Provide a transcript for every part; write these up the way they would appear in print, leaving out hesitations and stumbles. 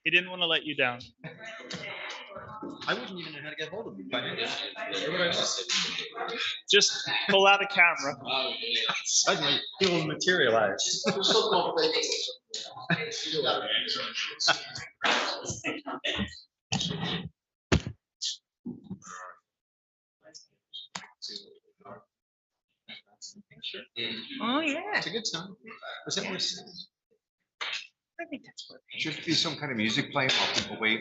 He didn't want to let you down. I wouldn't even know how to get hold of him. Where would I sit? Just pull out a camera. Suddenly, he will materialize. Oh, yeah. It's a good song. Was that what I think that's what. Should be some kind of music playing while people wait.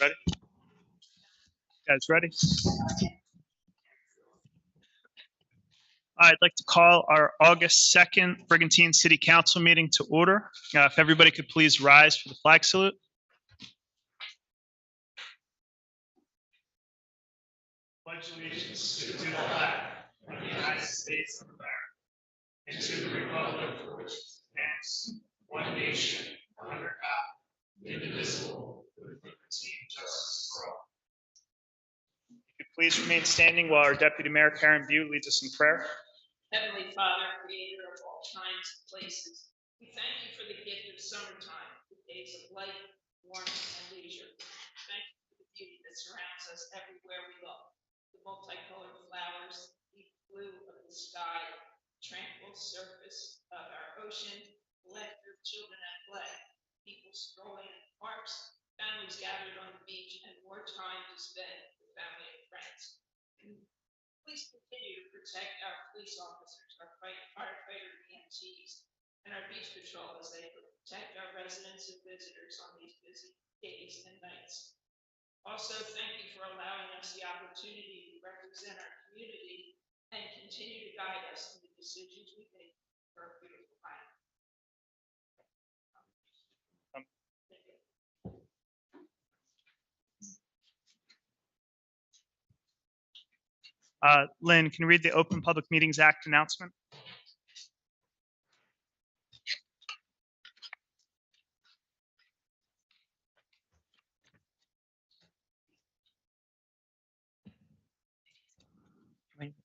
Ready? Guys, ready? I'd like to call our August 2nd Brigantine City Council meeting to order. If everybody could please rise for the flag salute. Pledge allegiance to the flag of the United States of America and to the republic for which it stands, one nation, under God, indivisible, with liberty and justice for all. If you please remain standing while our Deputy Mayor Karen Bute leads us in prayer. Heavenly Father, creator of all times and places, we thank you for the gift of summertime, the days of light, warmth, and leisure. Thank you for the beauty that surrounds us everywhere we look. The multicolored flowers, the deep blue of the sky, the tranquil surface of our ocean, the laughter of children at play, people strolling in parks, families gathered on the beach, and more time to spend with family and friends. Please continue to protect our police officers, our firefighter EMTs, and our beach patrol as they protect our residents and visitors on these busy days and nights. Also, thank you for allowing us the opportunity to represent our community and continue to guide us in the decisions we make for our beautiful planet. Lynn, can you read the Open Public Meetings Act announcement?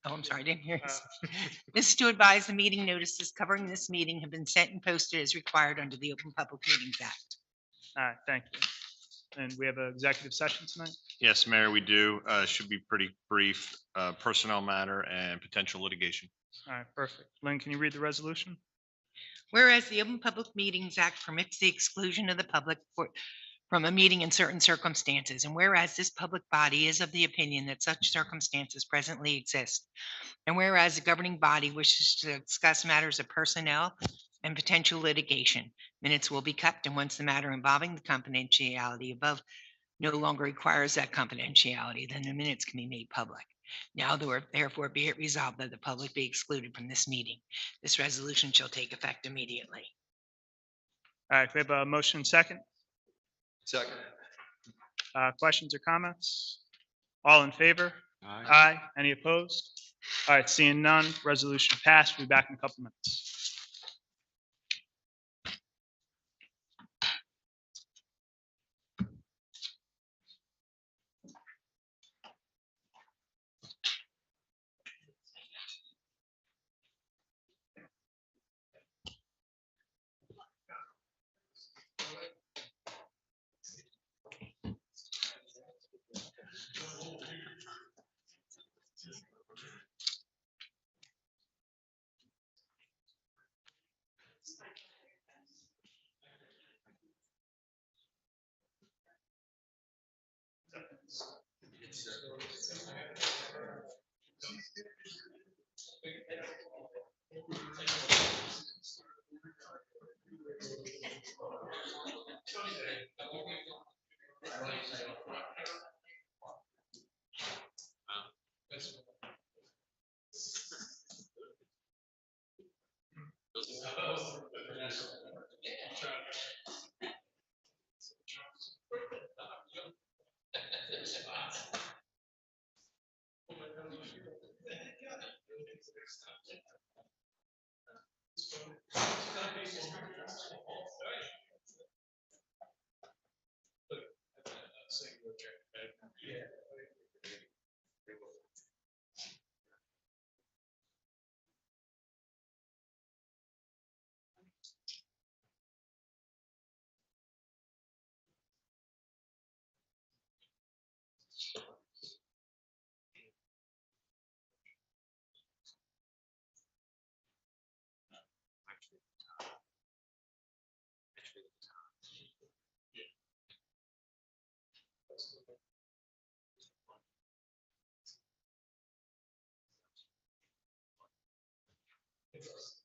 Oh, I'm sorry, I didn't hear you. This is to advise the meeting notices covering this meeting have been sent and posted as required under the Open Public Meetings Act. All right, thank you. And we have an executive session tonight? Yes, Mayor, we do. Should be pretty brief. Personnel matter and potential litigation. All right, perfect. Lynn, can you read the resolution? Whereas the Open Public Meetings Act permits the exclusion of the public from a meeting in certain circumstances, and whereas this public body is of the opinion that such circumstances presently exist, and whereas the governing body wishes to discuss matters of personnel and potential litigation, minutes will be kept, and once the matter involving the confidentiality above no longer requires that confidentiality, then the minutes can be made public. Now, therefore, be it resolved that the public be excluded from this meeting. This resolution shall take effect immediately. All right, we have a motion second. Second. Questions or comments? All in favor? Aye. Any opposed? All right, seeing none, resolution passed. We'll be back in a couple minutes. Yes.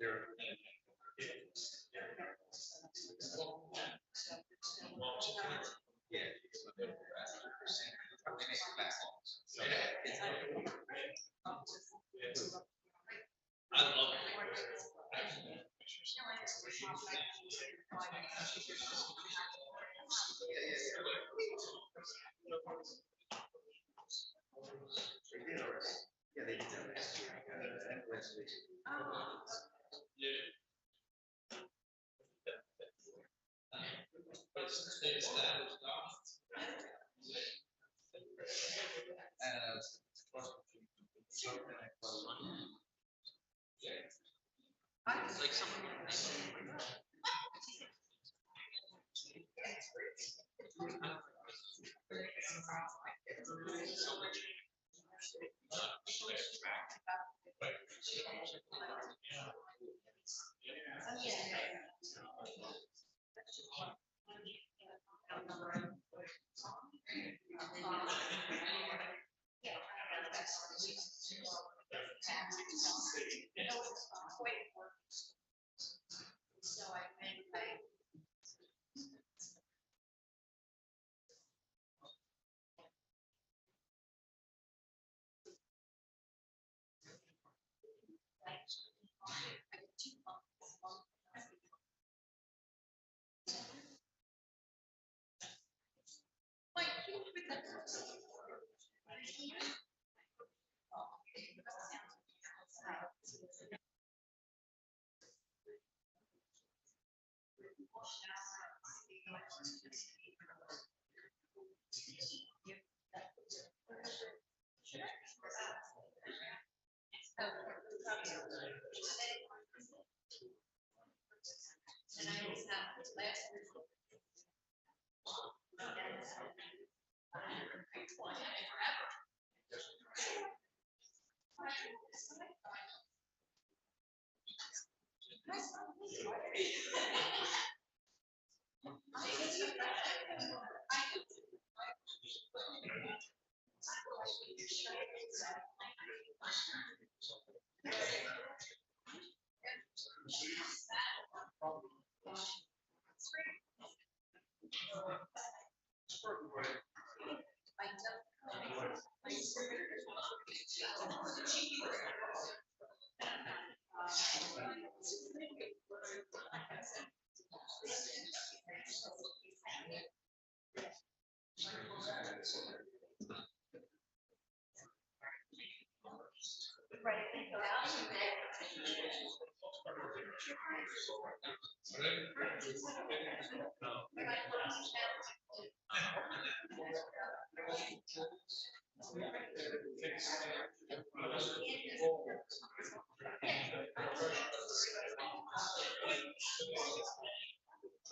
There. I love it. Yeah, they did that last year. Like some.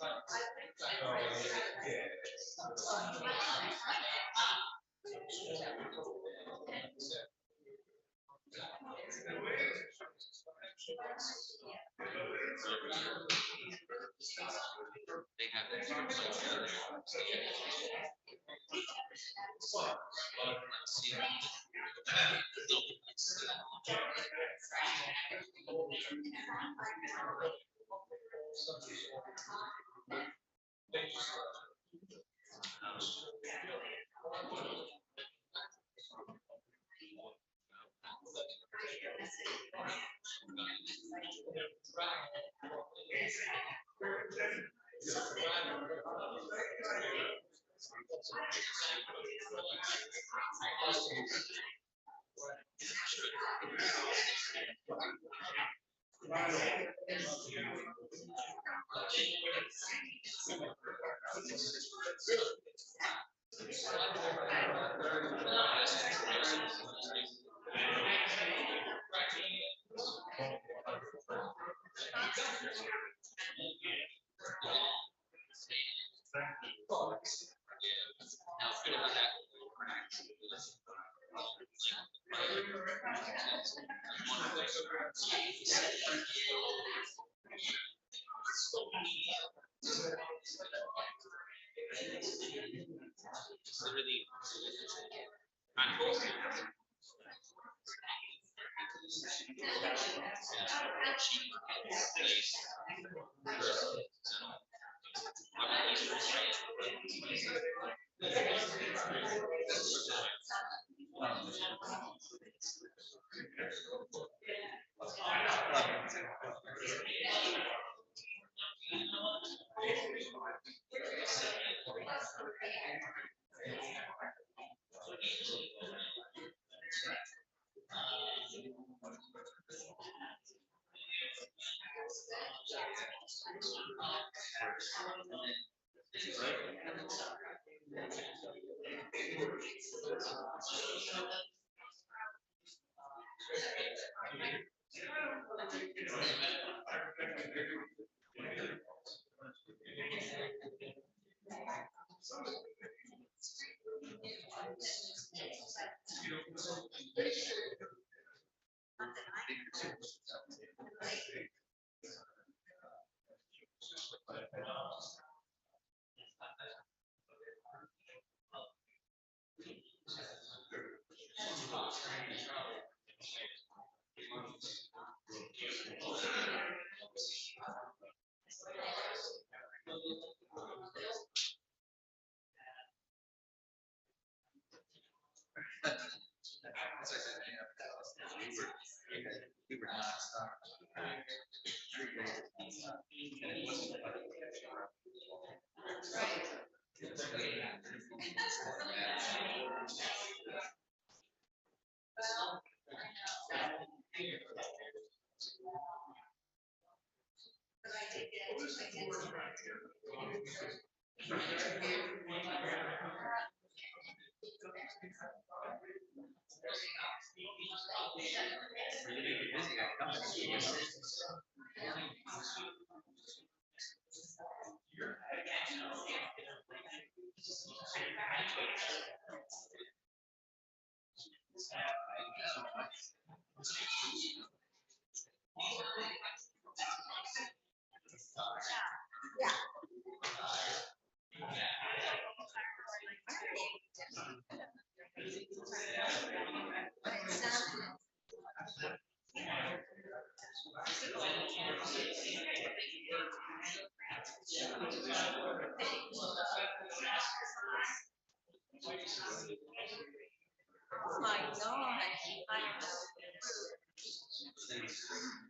My God.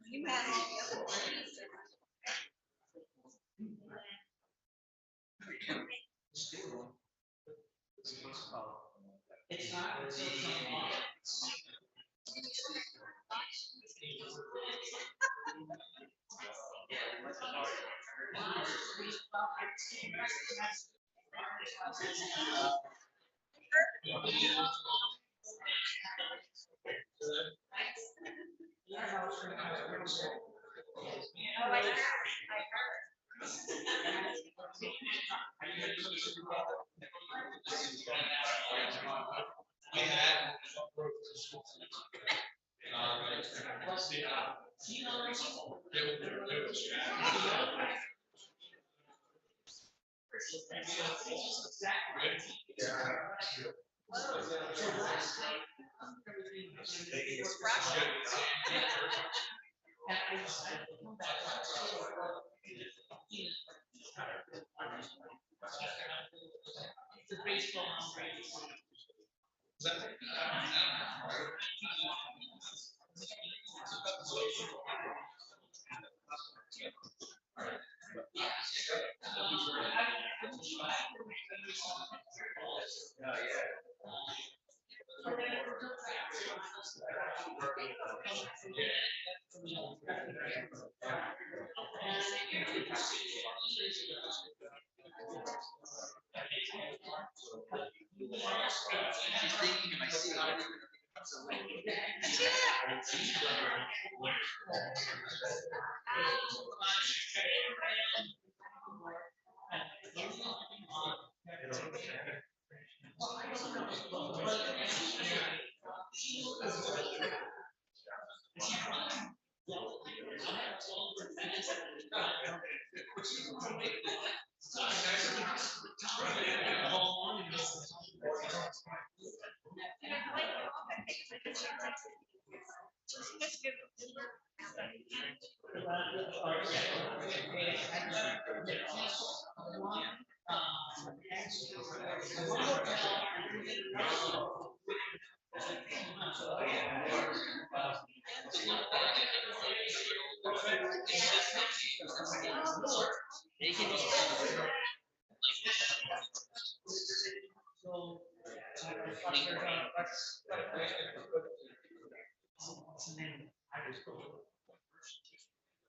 You had all the other ones. Oh, I heard.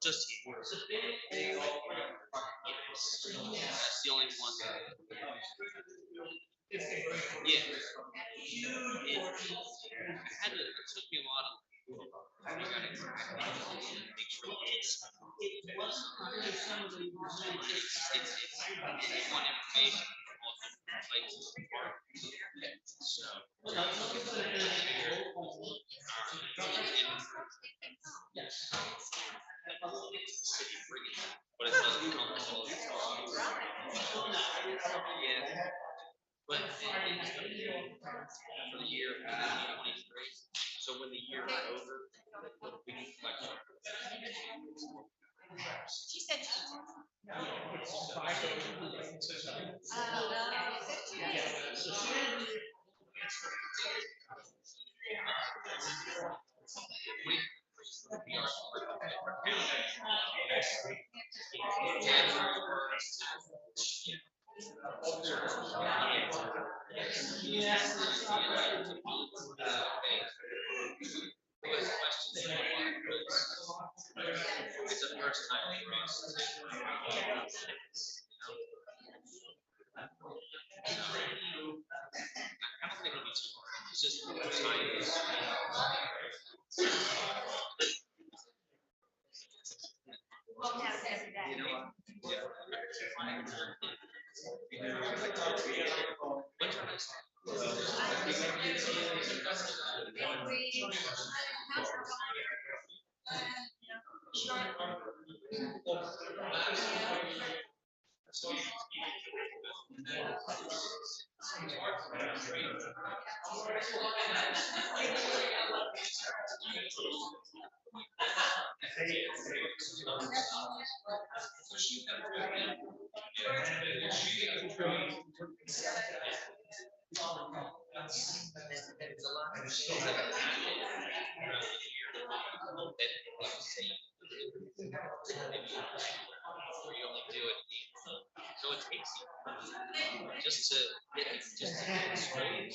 Just. That's the only one. Yeah. It took me a while to figure out exactly make sure it's one information on places. So. But it doesn't come until it's yeah. But for the year 2023, so when the year is over, we can collect. She said. It's the first time for us. I don't think it'll be too hard. It's just the first time. You know what? Yeah. So it takes you just to get it, just to get it straight.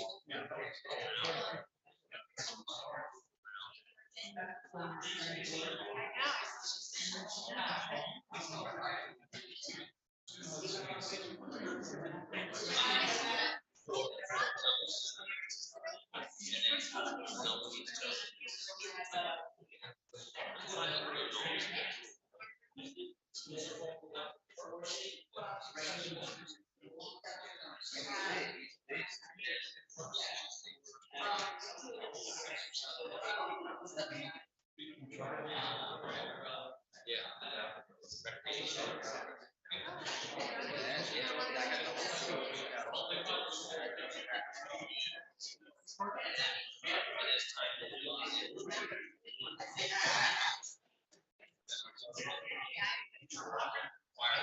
Oh,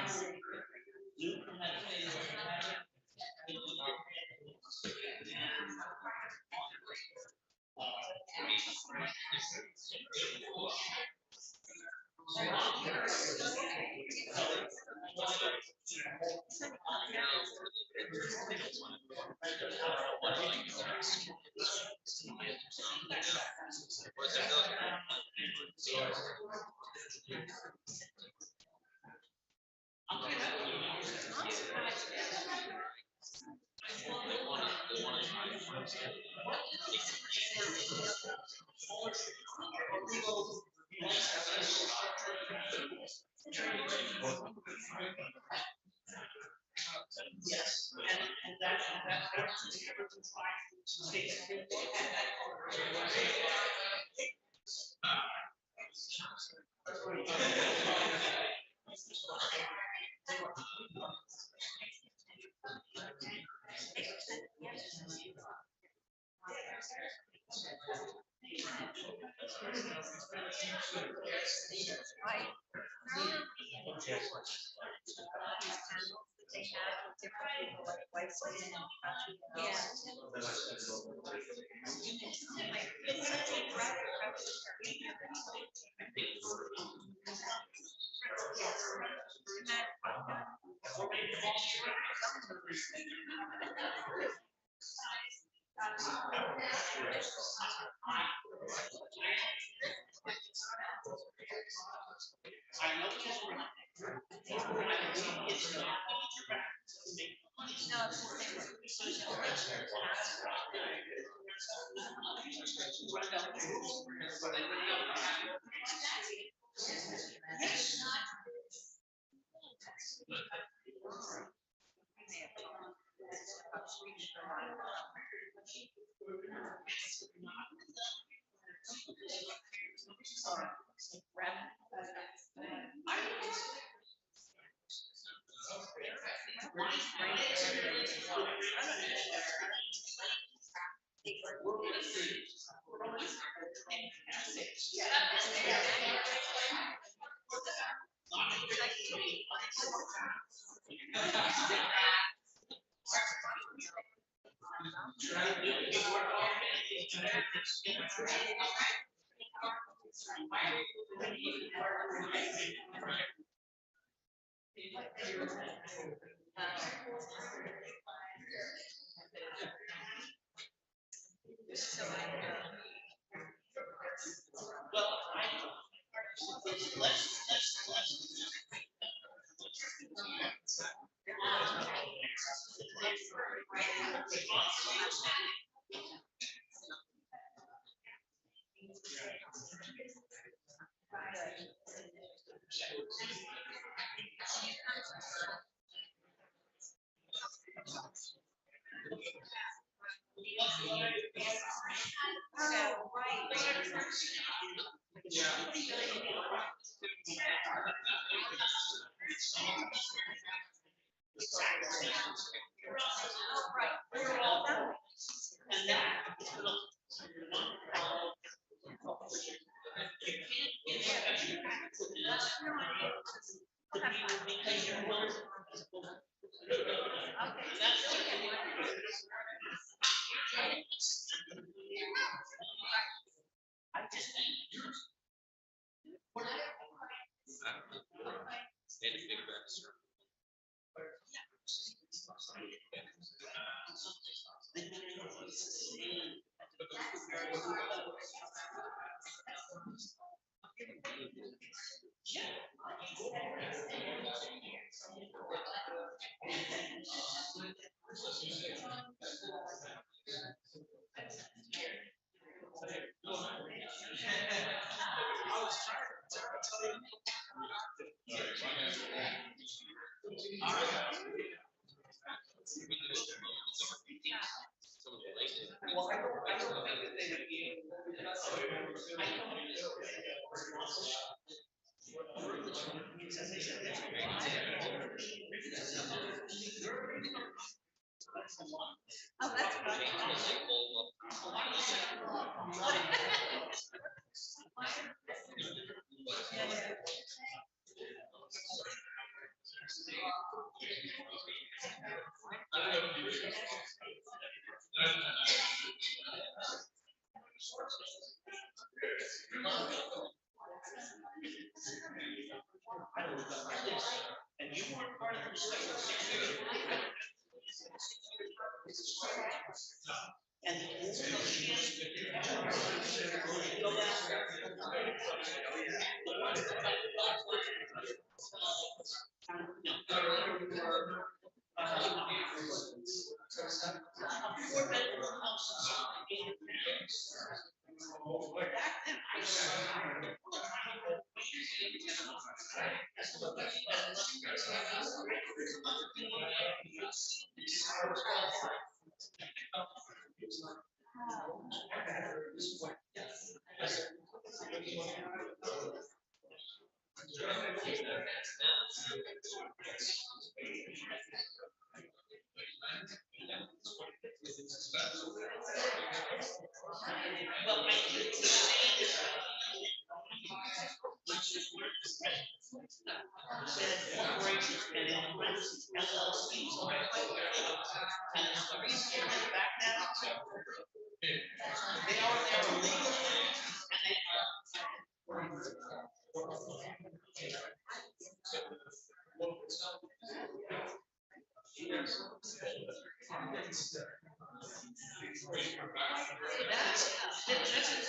I see. Oh, right. Oh, that's right.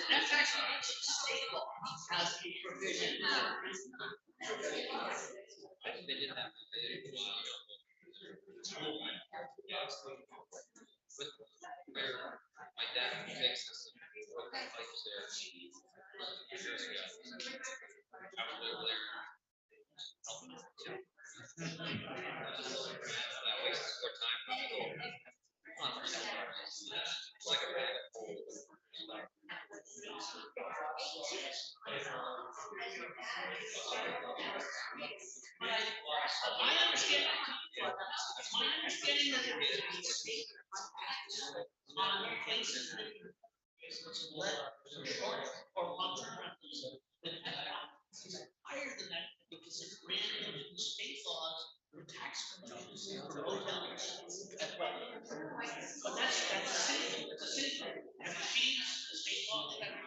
That's actually state law has a provision. My understanding that there is a state on places that let short or long-term rentals that have higher than that because it's granted in state laws for tax purposes for hotels as well. But that's a city, it's a city. And the fees, the state law, they have.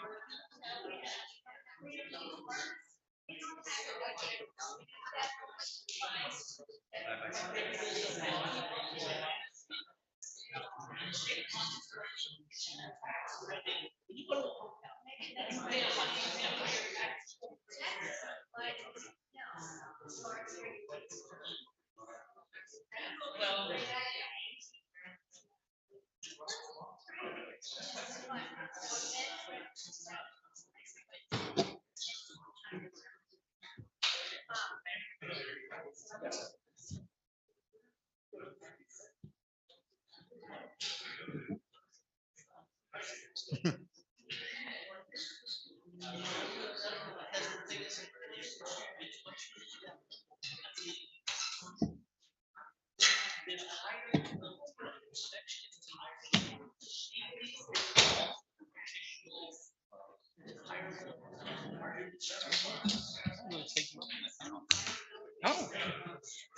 Oh,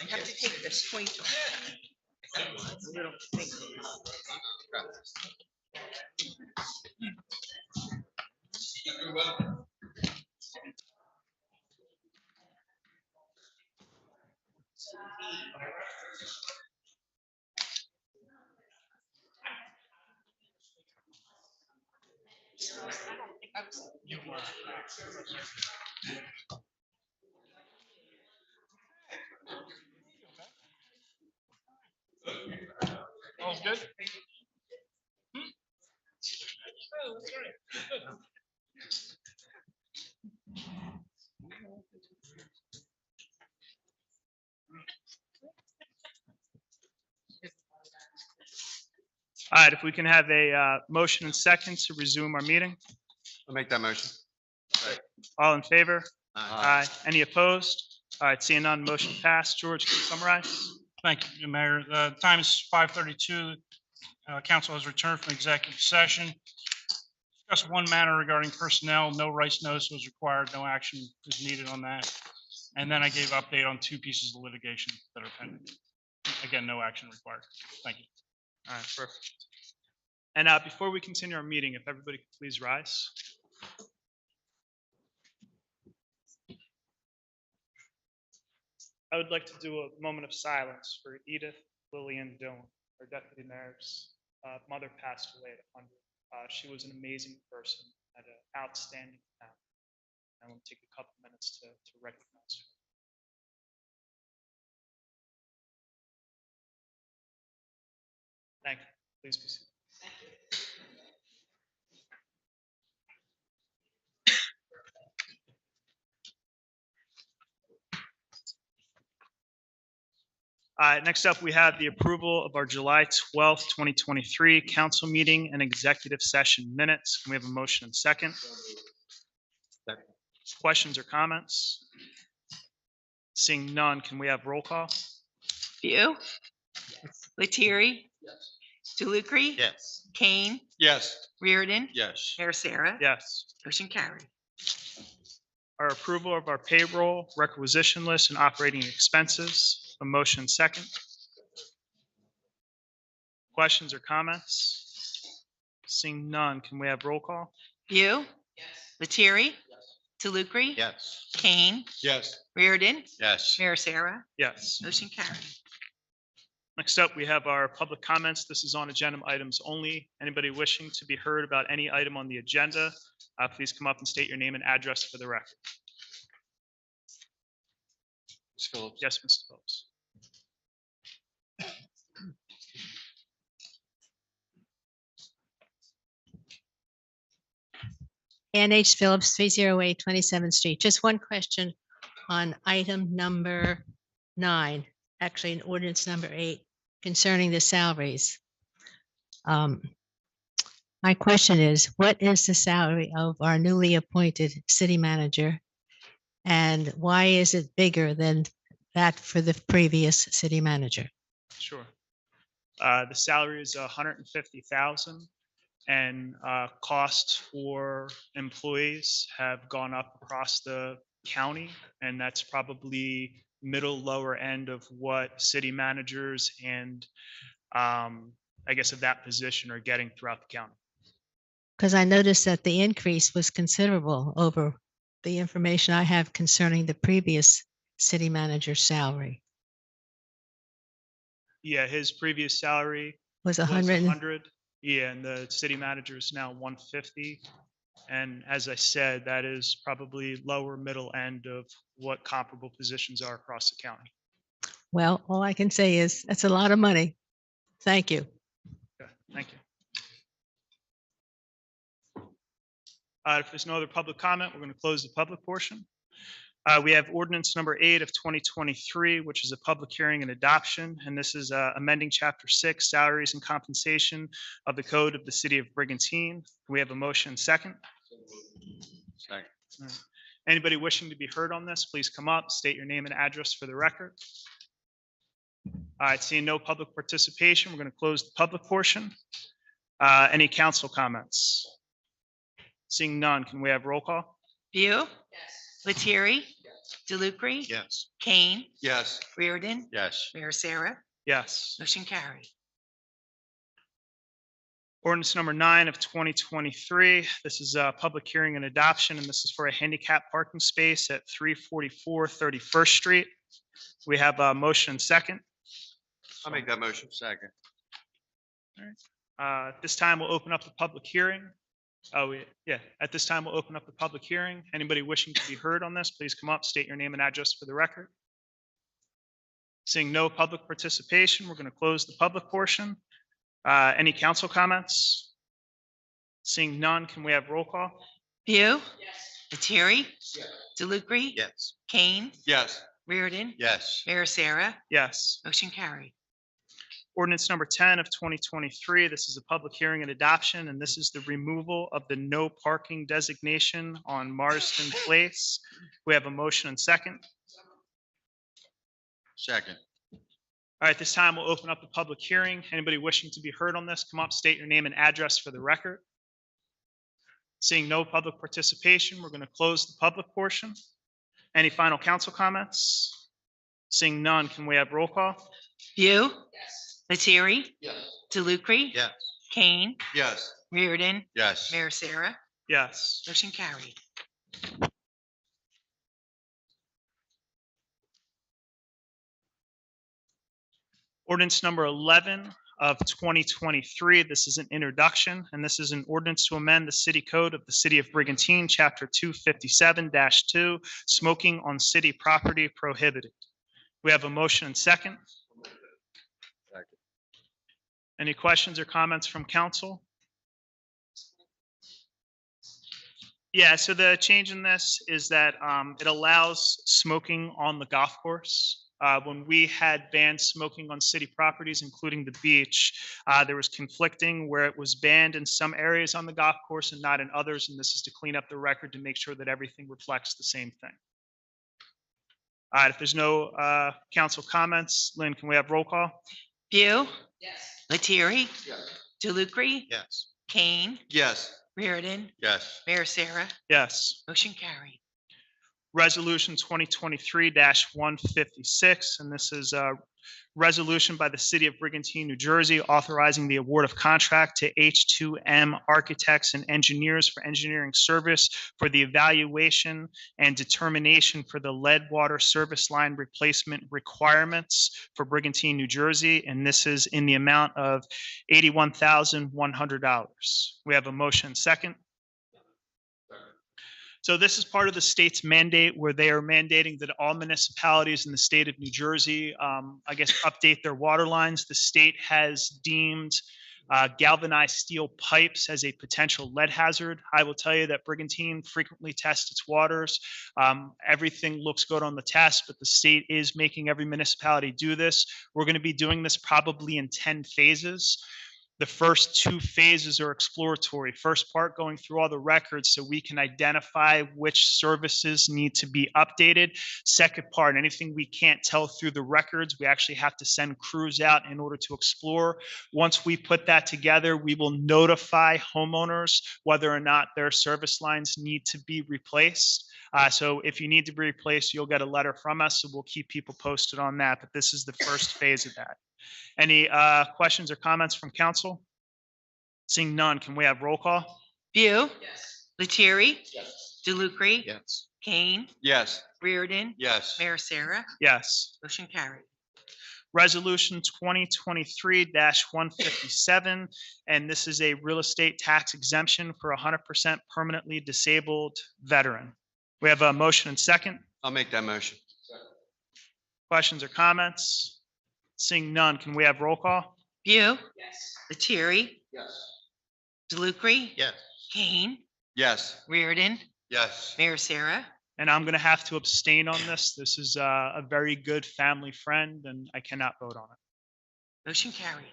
I have to take this point. Little thing. All's good? All right, if we can have a motion and second to resume our meeting. I'll make that motion. All in favor? Aye. Any opposed? All right, seeing none, motion passed. George, can you summarize? Thank you, Mayor. The time is 5:32. Council has returned from executive session. Discuss one matter regarding personnel. No rights notice was required. No action is needed on that. And then I gave update on two pieces of litigation that are pending. Again, no action required. Thank you. All right, perfect. And before we continue our meeting, if everybody could please rise. I would like to do a moment of silence for Edith Lillian Dillon, our deputy mayor's mother passed away at 100. She was an amazing person, had an outstanding talent. I want to take a couple minutes to recognize her. Thank you. Please be seated. Next up, we have the approval of our July 12th, 2023 council meeting and executive session minutes. Can we have a motion and second? Second. Questions or comments? Seeing none, can we have roll call? View. Lettieri. DeLucre. Yes. Kane. Yes. Reardon. Yes. Mayor Sarah. Yes. Motion carried. Our approval of our payroll, requisition list, and operating expenses. A motion and second. Questions or comments? Seeing none, can we have roll call? View. Lettieri. DeLucre. Yes. Kane. Yes. Reardon. Yes. Mayor Sarah. Yes. Motion carried. Next up, we have our public comments. This is on agenda items only. Anybody wishing to be heard about any item on the agenda, please come up and state your name and address for the record. Ms. Phillips. Yes, Mr. Phillips. Ann H. Phillips, 308 27th Street. Just one question on item number 9, actually in ordinance number 8, concerning the salaries. My question is, what is the salary of our newly appointed city manager? And why is it bigger than that for the previous city manager? Sure. The salary is 150,000, and costs for employees have gone up across the county, and that's probably middle lower end of what city managers and I guess of that position are getting throughout the county. Because I noticed that the increase was considerable over the information I have concerning the previous city manager's salary. Yeah, his previous salary Was was 100? 100. Yeah, and the city manager is now 150. And as I said, that is probably lower middle end of what comparable positions are across the county. Well, all I can say is that's a lot of money. Thank you. Okay, thank you. If there's no other public comment, we're going to close the public portion. We have ordinance number 8 of 2023, which is a public hearing and adoption. And this is amending Chapter 6, Salaries and Compensation of the Code of the City of Brigantine. We have a motion second. Second. All right. Anybody wishing to be heard on this, please come up, state your name and address for the record. All right, seeing no public participation, we're going to close the public portion. Any council comments? Seeing none, can we have roll call? View, Yes. Lettieri, DeLucre. Yes. Kane, Yes. Reardon, Yes. Mayor Sarah, Yes. motion carried. Ordinance number 9 of 2023. This is a public hearing and adoption, and this is for a handicap parking space at 344 31st Street. We have a motion second. I'll make that motion. Second. At this time, we'll open up the public hearing. At this time, we'll open up the public hearing. Anybody wishing to be heard on this, please come up, state your name and address for the record. Seeing no public participation, we're going to close the public portion. Any council comments? Seeing none, can we have roll call? View, Yes. Lettieri, DeLucre. Yes. Kane, Yes. Reardon, Yes. Mayor Sarah, Yes. motion carried. Ordinance number 10 of 2023. This is a public hearing and adoption, and this is the removal of the no parking designation on Marsden Place. We have a motion and second. Second. All right, this time we'll open up the public hearing. Anybody wishing to be heard on this, come up, state your name and address for the record. Seeing no public participation, we're going to close the public portion. Any final council comments? Seeing none, can we have roll call? View, Yes. Lettieri, Yes. DeLucre. Yes. Kane, Yes. Reardon, Yes. Mayor Sarah, Yes. motion carried. Ordinance number 11 of 2023. This is an introduction, and this is an ordinance to amend the city code of the city of Brigantine, chapter 257-2, smoking on city property prohibited. We have a motion and second. Second. Any questions or comments from council? Yeah, so the change in this is that it allows smoking on the golf course. When we had banned smoking on city properties, including the beach, there was conflicting where it was banned in some areas on the golf course and not in others. And this is to clean up the record to make sure that everything reflects the same thing. All right, if there's no council comments, Lynn, can we have roll call? View, Yes. Lettieri, Yes. DeLucre. Yes. Kane, Yes. Reardon, Yes. Mayor Sarah, Yes. motion carried. Resolution 2023-156, and this is a resolution by the City of Brigantine, New Jersey, authorizing the award of contract to H2M Architects and Engineers for engineering service for the evaluation and determination for the lead water service line replacement requirements for Brigantine, New Jersey, and this is in the amount of $81,100. We have a motion second. So this is part of the state's mandate where they are mandating that all municipalities in the state of New Jersey, update their water lines. The state has deemed galvanized steel pipes as a potential lead hazard. I will tell you that Brigantine frequently tests its waters. Everything looks good on the test, but the state is making every municipality do this. We're going to be doing this probably in 10 phases. The first 2 phases are exploratory. First part, going through all the records so we can identify which services need to be updated. Second part, anything we can't tell through the records, we actually have to send crews out in order to explore. Once we put that together, we will notify homeowners whether or not their service lines need to be replaced. So if you need to be replaced, you'll get a letter from us. So we'll keep people posted on that. But this is the first phase of that. Any questions or comments from council? Seeing none, can we have roll call? View, Yes. Lettieri, Yes. DeLucre. Yes. Kane, Yes. Reardon, Yes. Mayor Sarah, Yes. motion carried. Resolution 2023-157, and this is a real estate tax exemption for 100% permanently disabled veteran. We have a motion and second. I'll make that motion. Questions or comments? Seeing none, can we have roll call? View, Yes. Lettieri, Yes. DeLucre, Yes. Kane, Yes. Reardon, Yes. Mayor Sarah. And I'm going to have to abstain on this. This is a very good family friend, and I cannot vote on it. Motion carried.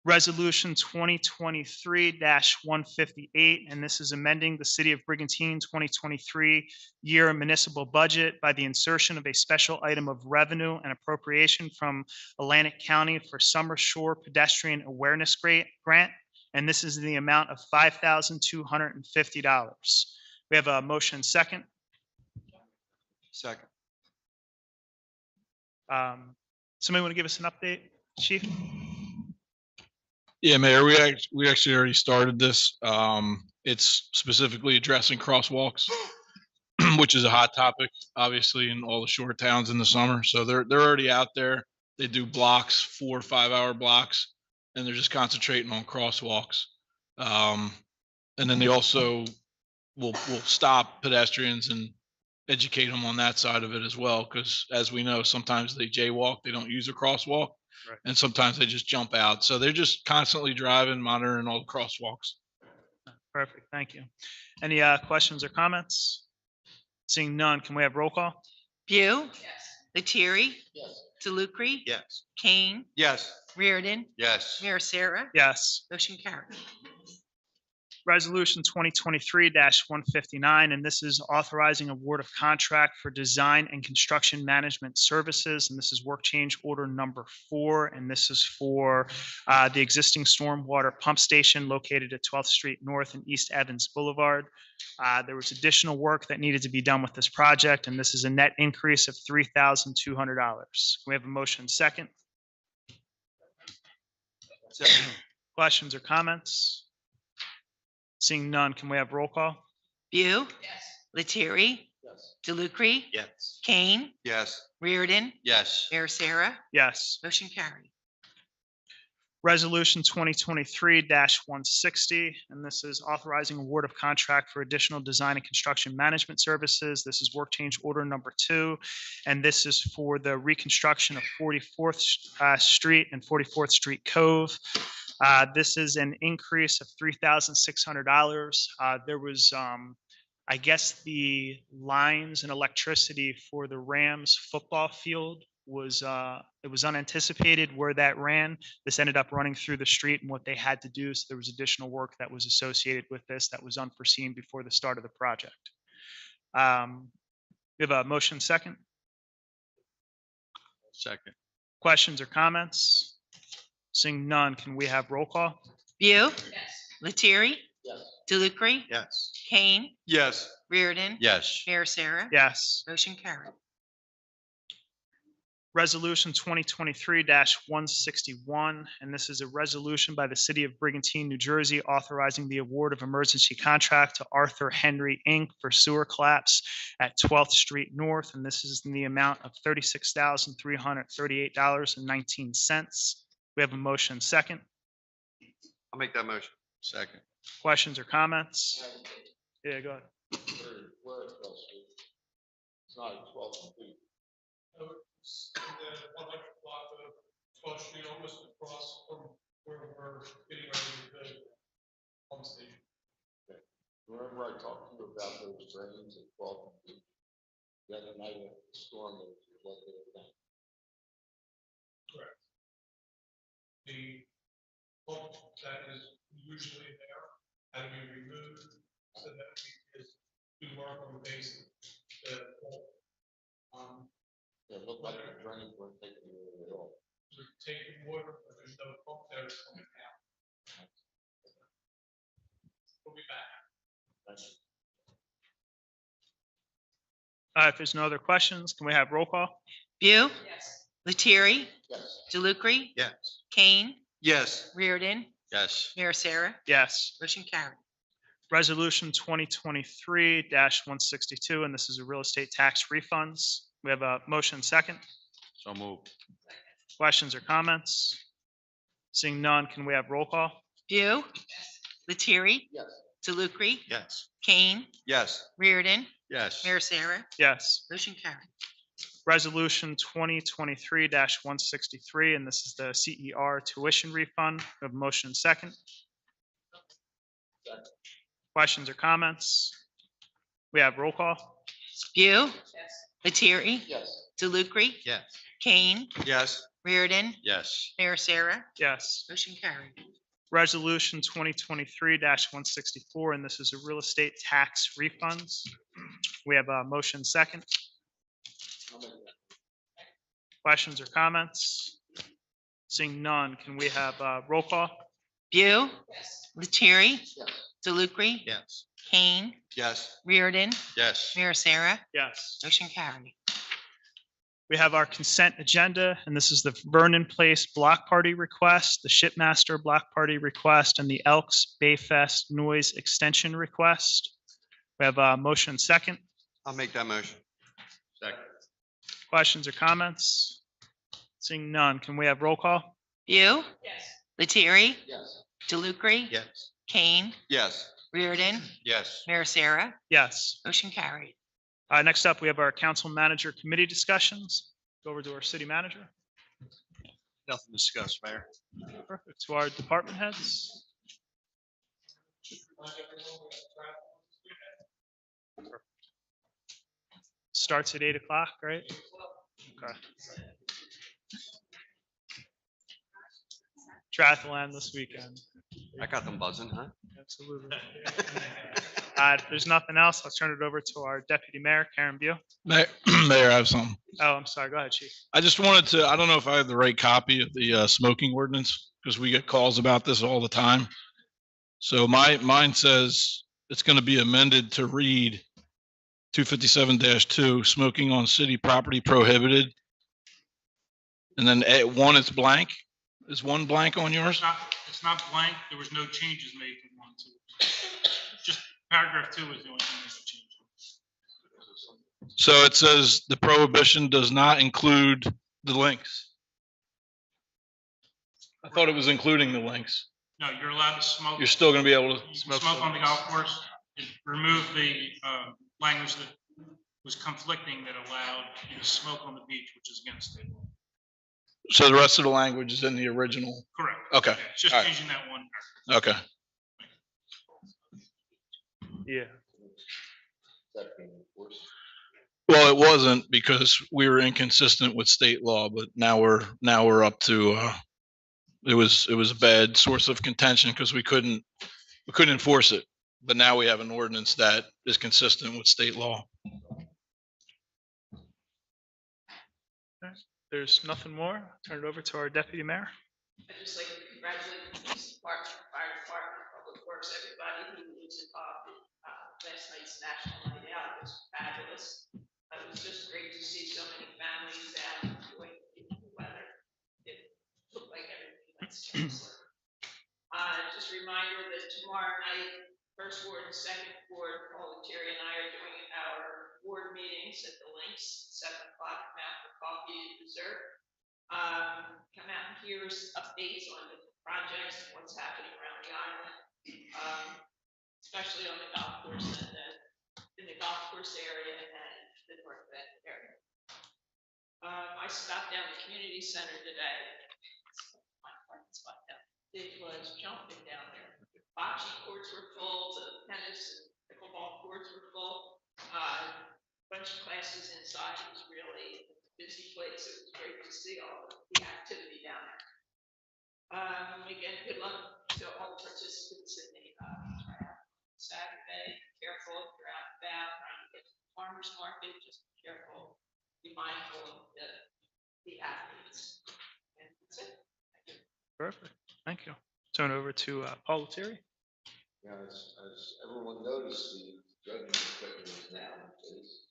Resolution 2023-158, and this is amending the City of Brigantine 2023 year municipal budget by the insertion of a special item of revenue and appropriation from Atlantic County for Summer Shore Pedestrian Awareness Grant, and this is in the amount of $5,250. We have a motion second. Second. Somebody want to give us an update, Chief? Yeah, Mayor, we actually already started this. It's specifically addressing crosswalks, which is a hot topic, obviously, in all the short towns in the summer. So they're already out there. They do blocks, 4 or 5 hour blocks, and they're just concentrating on crosswalks. And then they also will stop pedestrians and educate them on that side of it as well. Because as we know, sometimes they jaywalk, they don't use a crosswalk. Right. And sometimes they just jump out. So they're just constantly driving, monitoring all the crosswalks. Perfect, thank you. Any questions or comments? Seeing none, can we have roll call? View, Yes. Lettieri, Yes. DeLucre, Yes. Kane, Yes. Reardon, Yes. Mayor Sarah. Yes. Motion carried. Resolution 2023-159, and this is authorizing award of contract for design and construction management services. And this is work change order number 4. And this is for the existing stormwater pump station located at 12th Street North and East Evans Boulevard. There was additional work that needed to be done with this project, and this is a net increase of $3,200. We have a motion second. Questions or comments? Seeing none, can we have roll call? View, Yes. Lettieri, Yes. DeLucre, Yes. Kane, Yes. Reardon, Yes. Mayor Sarah. Yes. Motion carried. Resolution 2023-160, and this is authorizing award of contract for additional design and construction management services. This is work change order number 2, and this is for the reconstruction of 44th Street and 44th Street Cove. This is an increase of $3,600. There was, I guess, the lines and electricity for the Rams football field was it was unanticipated where that ran. This ended up running through the street and what they had to do. So there was additional work that was associated with this that was unforeseen before the start of the project. We have a motion second. Second. Questions or comments? Seeing none, can we have roll call? View, Yes. Lettieri, Yes. DeLucre, Yes. Kane, Yes. Reardon, Yes. Mayor Sarah. Yes. Motion carried. Resolution 2023-161, and this is a resolution by the City of Brigantine, New Jersey, authorizing the award of emergency contract to Arthur Henry Inc. for sewer collapse at 12th Street North, and this is in the amount of $36,338.19. We have a motion second. I'll make that motion. Second. Questions or comments? Yeah, go ahead. It's not 12 feet. The 100 block of 12th Street, almost across from where we're getting ready to build pump station. Remember I talked to you about those drains at 12 feet? The other night at the storm, there was what they were done. Correct. The pump that is usually there had to be removed so that we could do work on the basin. It looked like the drains weren't taking it at all. We're taking water, but there's no pump there coming out. We'll be back. If there's no other questions, can we have roll call? View, Yes. Lettieri, Yes. DeLucre, Yes. Kane, Yes. Reardon, Yes. Mayor Sarah. Yes. Motion carried. Resolution 2023-162, and this is a real estate tax refunds. We have a motion second. So moved. Questions or comments? Seeing none, can we have roll call? View, Lettieri, Yes. DeLucre, Yes. Kane, Yes. Reardon, Yes. Mayor Sarah. Yes. Motion carried. Resolution 2023-163, and this is the CER tuition refund. We have a motion second. Questions or comments? We have roll call. View, Yes. Lettieri, Yes. DeLucre, Yes. Kane, Yes. Reardon, Yes. Mayor Sarah. Yes. Motion carried. Resolution 2023-164, and this is a real estate tax refunds. We have a motion second. Questions or comments? Seeing none, can we have roll call? View, Yes. Lettieri, Yes. DeLucre, Yes. Kane, Yes. Reardon, Yes. Mayor Sarah. Yes. Motion carried. We have our consent agenda, and this is the Vernon Place Block Party request, the Shipmaster Block Party request, and the Elks Bayfest Noise Extension request. We have a motion second. I'll make that motion. Second. Questions or comments? Seeing none, can we have roll call? View, Yes. Lettieri, Yes. DeLucre, Yes. Kane, Yes. Reardon, Yes. Mayor Sarah. Yes. Motion carried. Next up, we have our council manager committee discussions. Go over to our city manager. Nothing to discuss, Mayor. Perfect. To our department heads. Starts at 8 o'clock, right? Okay. Triathlon this weekend. I got them buzzing, huh? Absolutely. If there's nothing else, I'll turn it over to our deputy mayor, Karen Beal. Mayor, Mayor, I have something. Oh, I'm sorry. Go ahead, chief. I just wanted to, I don't know if I have the right copy of the smoking ordinance, because we get calls about this all the time. So mine says it's going to be amended to read 257-2, smoking on city property prohibited. And then one, it's blank. Is one blank on yours? It's not blank. There was no changes made from 1 to. Just paragraph 2 is the only thing that's changed. So it says the prohibition does not include the links. I thought it was including the links. No, you're allowed to smoke. You're still going to be able to You can smoke. smoke on the golf course. It removed the language that was conflicting that allowed you to smoke on the beach, which is against state law. So the rest of the language is in the original. Correct. Okay. Yeah, it's just All right. changing that one. Okay. Yeah. That being enforced. Well, it wasn't because we were inconsistent with state law, but now we're up to, it was a bad source of contention because we couldn't enforce it. But now we have an ordinance that is consistent with state law. There's nothing more. Turn it over to our deputy mayor. I'd just like to congratulate the police department, fire department, public works, everybody who was involved in last night's national night out. It was fabulous. It was just great to see so many families out enjoying the weather. It looked like everything went smoothly. Just a reminder that tomorrow night, first ward and second ward, Paul, Terry and I are doing our ward meetings at the Links, 7 o'clock, come out for coffee and dessert. Come out and hear updates on the projects and what's happening around the island, especially on the golf course and in the golf course area and the North Bend area. I stopped down the community center today. My parking spot down. It was jumping down there. Bocce courts were full, the tennis and pickleball courts were full. Bunch of classes inside. It was really a busy place. It was great to see all the activity down there. Again, good luck to all participants in the Saturday. Careful if you're out and about trying to get to the farmer's market. Just be careful. Be mindful of the athletes. And that's it. Thank you. Perfect. Thank you. Turn it over to Paul Lettieri. Yeah, as everyone noticed, the judging equipment is now in place.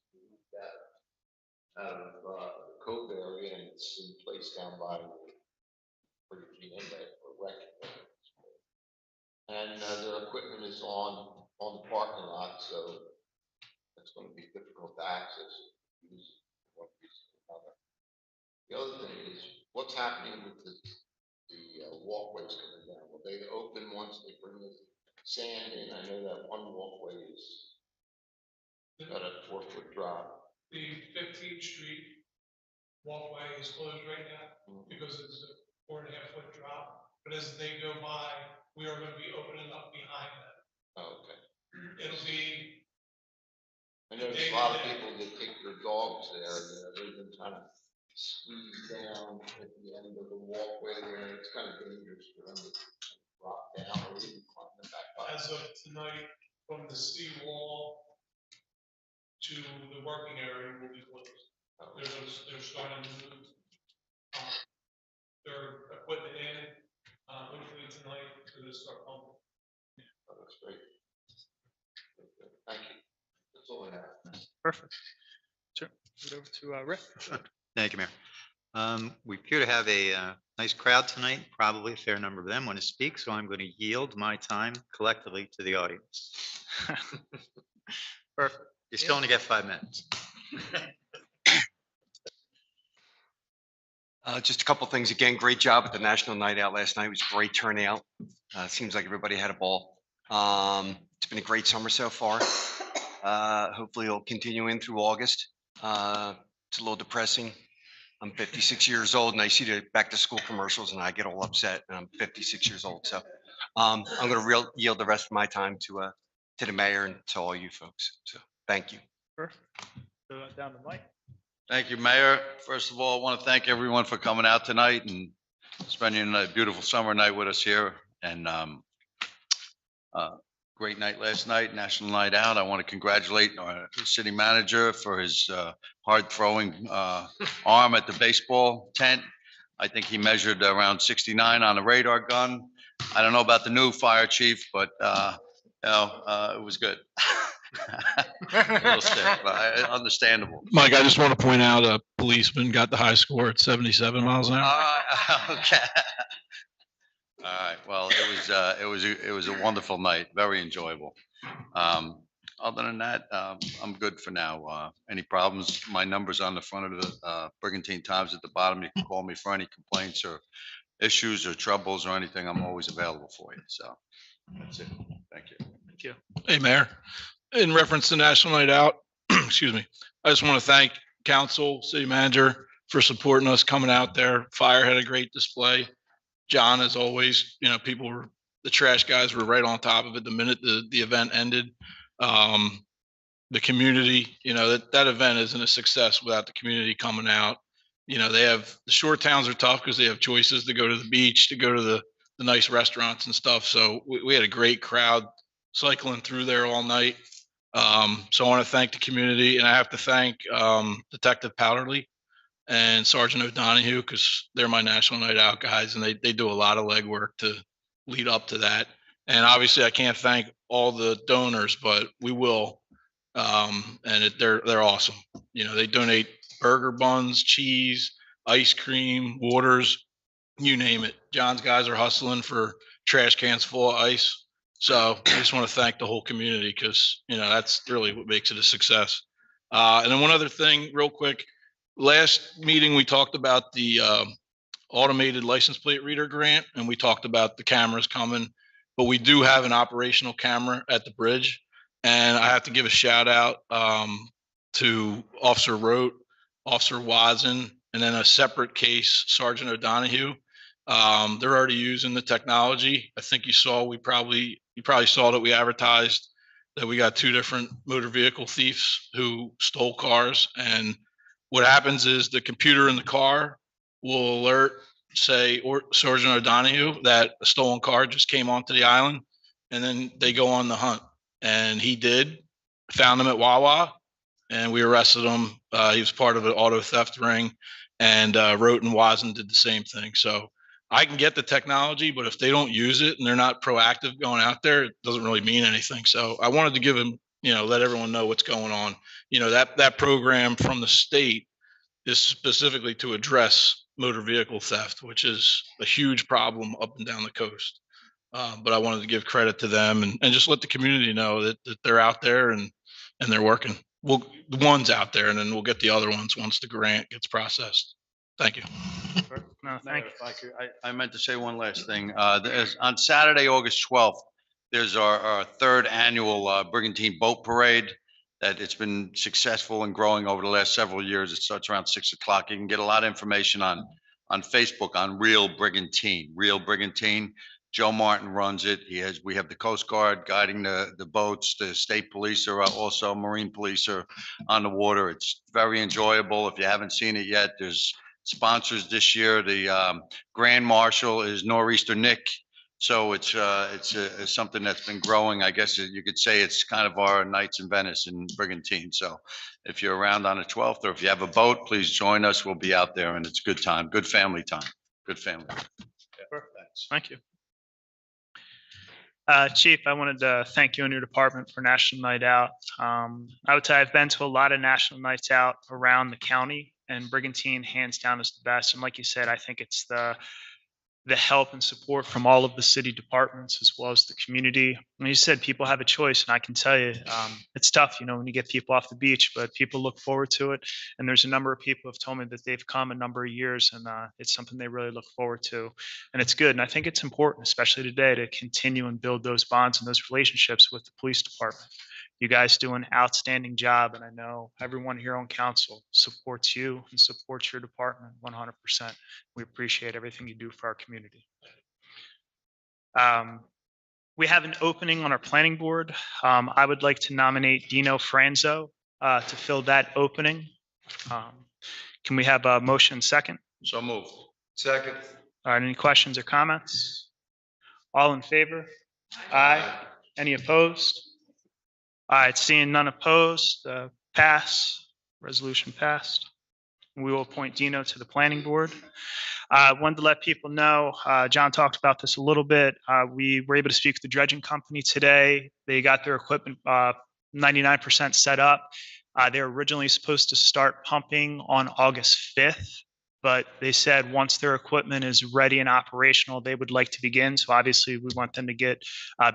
Out of the Cove area, and it's in place down by pretty inlet or wreck. And their equipment is on on the parking lot, so it's gonna be difficult to access. Use one piece or another. The other thing is, what's happening with the walkways coming down? Will they open once they bring the sand in? I know that one walkway is got a 4-foot drop. The 15th Street walkway is closed right now because it's a 4.5-foot drop. But as they go by, we are going to be opening up behind them. Oh, okay. It'll be, I know there's a lot of people that take their dogs there, you know, they've been trying to squeeze down at the end of the walkway there. It's kind of dangerous for them to drop down or even climb them back up. as of tonight, from the seawall to the working area will be closed. They're starting to move their equipment in, hopefully tonight, so they start pumping. Oh, that's great. Thank you. That's all I have. Perfect. Sure. Move it over to Rick. Thank you, Mayor. We appear to have a nice crowd tonight, probably a fair number of them want to speak, so I'm going to yield my time collectively to the audience. Perfect. You're still only get 5 minutes. Just a couple things. Again, great job at the National Night Out last night. It was a great turnout. Seems like everybody had a ball. It's been a great summer so far. Hopefully it'll continue in through August. It's a little depressing. I'm 56 years old and I see the back to school commercials and I get all upset and I'm 56 years old. So I'm going to yield the rest of my time to the mayor and to all you folks. So thank you. Perfect. So down to Mike. Thank you, Mayor. First of all, I want to thank everyone for coming out tonight and spending a beautiful summer night with us here. And great night last night, National Night Out. I want to congratulate our city manager for his hard throwing arm at the baseball tent. I think he measured around 69 on a radar gun. I don't know about the new fire chief, but it was good. A little stiff, but understandable. Mike, I just want to point out a policeman got the high score at 77 miles an hour. Okay. All right. Well, it was a wonderful night. Very enjoyable. Other than that, I'm good for now. Any problems? My number's on the front of the Brigantine Times at the bottom. You can call me for any complaints or issues or troubles or anything. I'm always available for you. So that's it. Thank you. Thank you. Hey, Mayor, in reference to National Night Out, excuse me, I just want to thank council, city manager for supporting us coming out there. Fire had a great display. John, as always, you know, the trash guys were right on top of it the minute the event ended. The community, you know, that event isn't a success without the community coming out. You know, the short towns are tough because they have choices to go to the beach, to go to the nice restaurants and stuff. So we had a great crowd cycling through there all night. So I want to thank the community, and I have to thank Detective Powderly and Sergeant O'Donohue because they're my National Night Out guys, and they do a lot of legwork to lead up to that. And obviously, I can't thank all the donors, but we will. And they're awesome. You know, they donate burger buns, cheese, ice cream, waters, you name it. John's guys are hustling for trash cans full of ice. So I just want to thank the whole community because, you know, that's really what makes it a success. And then one other thing real quick, last meeting, we talked about the automated license plate reader grant, and we talked about the cameras coming, but we do have an operational camera at the bridge. And I have to give a shout out to Officer Rote, Officer Wazen, and then a separate case, Sergeant O'Donohue. They're already using the technology. I think you probably saw that we advertised that we got 2 different motor vehicle thieves who stole cars. And what happens is the computer in the car will alert, say, or Sergeant O'Donohue that a stolen car just came onto the island, and then they go on the hunt. And he found him at Wawa, and we arrested him. He was part of an auto theft ring, and Rote and Wazen did the same thing. So I can get the technology, but if they don't use it and they're not proactive going out there, it doesn't really mean anything. So I wanted to give them, you know, let everyone know what's going on. You know, that program from the state is specifically to address motor vehicle theft, which is a huge problem up and down the coast. But I wanted to give credit to them and just let the community know that they're out there and they're working. Well, the ones out there, and then we'll get the other ones once the grant gets processed. Thank you. No, thank Mayor, you. if I could, I meant to say one last thing. On Saturday, August 12th, there's our third annual Brigantine Boat Parade. That it's been successful and growing over the last several years. It starts around 6 o'clock. You can get a lot of information on Facebook on Real Brigantine. Real Brigantine. Joe Martin runs it. We have the Coast Guard guiding the boats. The state police are also, Marine police are on the water. It's very enjoyable. If you haven't seen it yet, there's sponsors this year. The Grand Marshal is Nor'easter Nick. So it's something that's been growing. I guess you could say it's kind of our nights in Venice in Brigantine. So if you're around on the 12th, or if you have a boat, please join us. We'll be out there, and it's good time, good family time, good family. Thanks. Thank you. Chief, I wanted to thank you and your department for National Night Out. I would say I've been to a lot of National Nights Out around the county, and Brigantine hands down is the best. And like you said, I think it's the help and support from all of the city departments as well as the community. And you said people have a choice, and I can tell you, it's tough, when you get people off the beach, but people look forward to it. And there's a number of people who have told me that they've come a number of years, and it's something they really look forward to. And it's good. And I think it's important, especially today, to continue and build those bonds and those relationships with the police department. You guys do an outstanding job, and I know everyone here on council supports you and supports your department 100%. We appreciate everything you do for our community. We have an opening on our planning board. I would like to nominate Dino Franzo to fill that opening. Can we have a motion second? So moved. Second. All right, any questions or comments? All in favor? Aye. Any opposed? All right, seeing none opposed, pass, resolution passed. We will appoint Dino to the planning board. Wanted to let people know, John talked about this a little bit. We were able to speak with the dredging company today. They got their equipment 99% set up. They were originally supposed to start pumping on August 5th. But they said once their equipment is ready and operational, they would like to begin. So obviously we want them to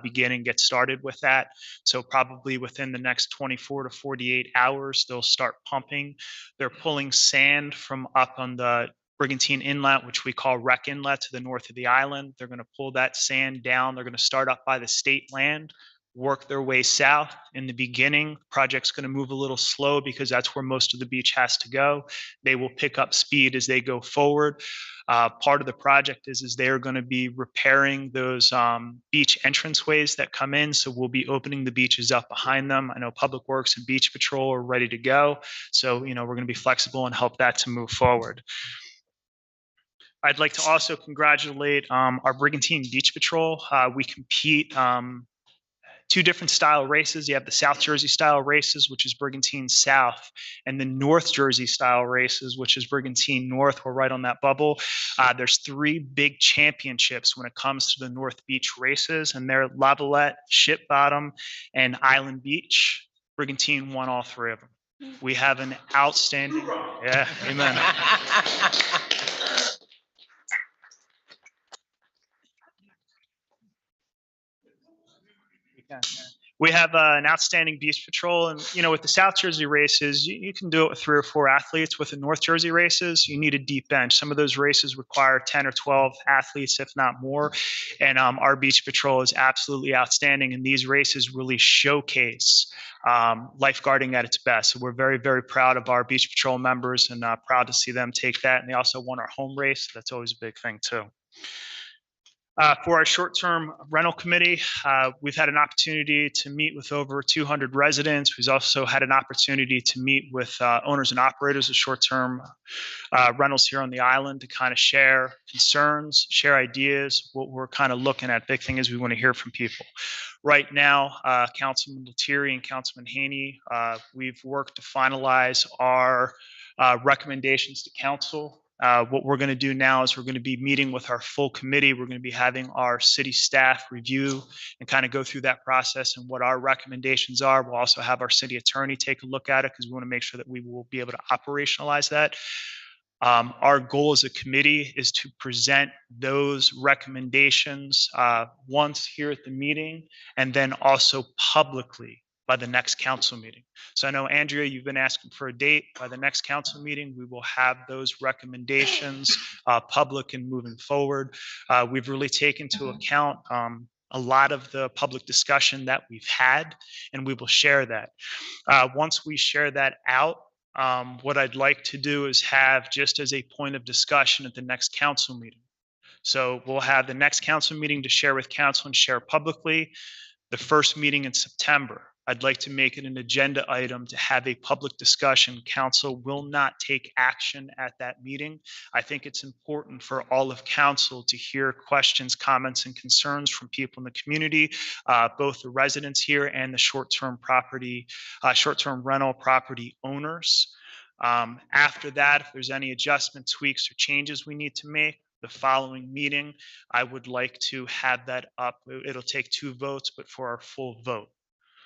begin and get started with that. So probably within the next 24 to 48 hours, they'll start pumping. They're pulling sand from up on the Brigantine Inlet, which we call Wreck Inlet, to the north of the island. They're going to pull that sand down. They're going to start up by the state land, work their way south. In the beginning, the project's going to move a little slow because that's where most of the beach has to go. They will pick up speed as they go forward. Part of the project is they're going to be repairing those beach entranceways that come in. So we'll be opening the beaches up behind them. I know Public Works and Beach Patrol are ready to go. So, we're going to be flexible and help that to move forward. I'd like to also congratulate our Brigantine Beach Patrol. We compete two different style races. You have the South Jersey style races, which is Brigantine South, and the North Jersey style races, which is Brigantine North. We're right on that bubble. There's three big championships when it comes to the North Beach races, and they're Lavalette, Ship Bottom, and Island Beach. Brigantine won all three of them. We have an outstanding, yeah, amen. We have an outstanding beach patrol, and with the South Jersey races, you can do it with 3 or 4 athletes. With the North Jersey races, you need a deep bench. Some of those races require 10 or 12 athletes, if not more. And our beach patrol is absolutely outstanding, and these races really showcase lifeguarding at its best. So we're very, very proud of our beach patrol members, and proud to see them take that. And they also won our home race. That's always a big thing too. For our short-term rental committee, we've had an opportunity to meet with over 200 residents. We've also had an opportunity to meet with owners and operators of short-term rentals here on the island to kind of share concerns, share ideas, what we're kind of looking at. Big thing is we want to hear from people. Right now, Councilman Lettieri and Councilman Haney, we've worked to finalize our recommendations to council. What we're going to do now is we're going to be meeting with our full committee. We're going to be having our city staff review and kind of go through that process and what our recommendations are. We'll also have our city attorney take a look at it because we want to make sure that we will be able to operationalize that. Our goal as a committee is to present those recommendations once here at the meeting and then also publicly by the next council meeting. So I know, Andrea, you've been asking for a date. By the next council meeting, we will have those recommendations public and moving forward. We've really taken into account a lot of the public discussion that we've had, and we will share that. Once we share that out, what I'd like to do is have just as a point of discussion at the next council meeting. So we'll have the next council meeting to share with council and share publicly. The first meeting in September, I'd like to make it an agenda item to have a public discussion. Council will not take action at that meeting. I think it's important for all of council to hear questions, comments, and concerns from people in the community, both the residents here and the short-term rental property owners. After that, if there's any adjustment, tweaks, or changes we need to make, the following meeting, I would like to have that up. It'll take 2 votes, but for our full vote.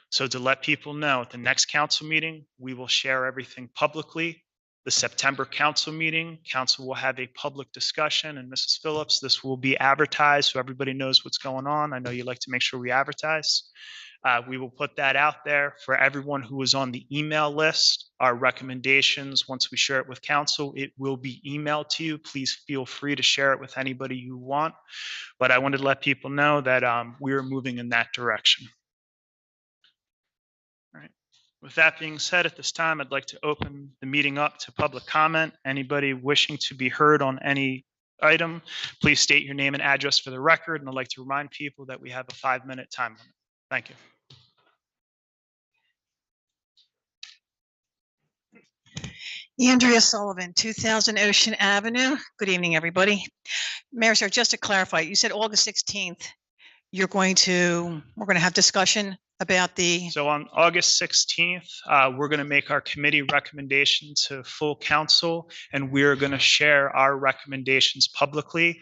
So to let people know, at the next council meeting, we will share everything publicly. The September council meeting, council will have a public discussion, and Mrs. Phillips, this will be advertised so everybody knows what's going on. I know you like to make sure we advertise. We will put that out there for everyone who is on the email list. Our recommendations, once we share it with council, it will be emailed to you. Please feel free to share it with anybody you want. But I wanted to let people know that we are moving in that direction. All right. With that being said, at this time, I'd like to open the meeting up to public comment. Anybody wishing to be heard on any item, please state your name and address for the record. And I'd like to remind people that we have a 5-minute time limit. Thank you. Andrea Sullivan, 2000 Ocean Avenue. Good evening, everybody. Mayor, sir, just to clarify, you said August 16th, we're going to have discussion about the, So on August 16th, we're going to make our committee recommendation to full council, and we're going to share our recommendations publicly.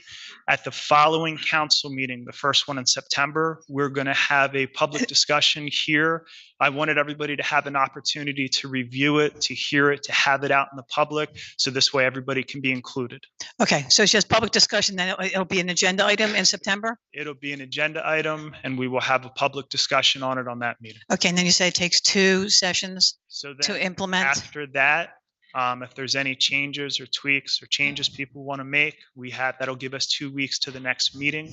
At the following council meeting, the first one in September, we're going to have a public discussion here. I wanted everybody to have an opportunity to review it, to hear it, to have it out in the public, so this way everybody can be included. okay, so it's just public discussion, then it'll be an agenda item in September? It'll be an agenda item, and we will have a public discussion on it on that meeting. Okay, and then you say it takes 2 sessions So to then implement? after that, if there's any changes or tweaks or changes people want to make, that'll give us 2 weeks to the next meeting.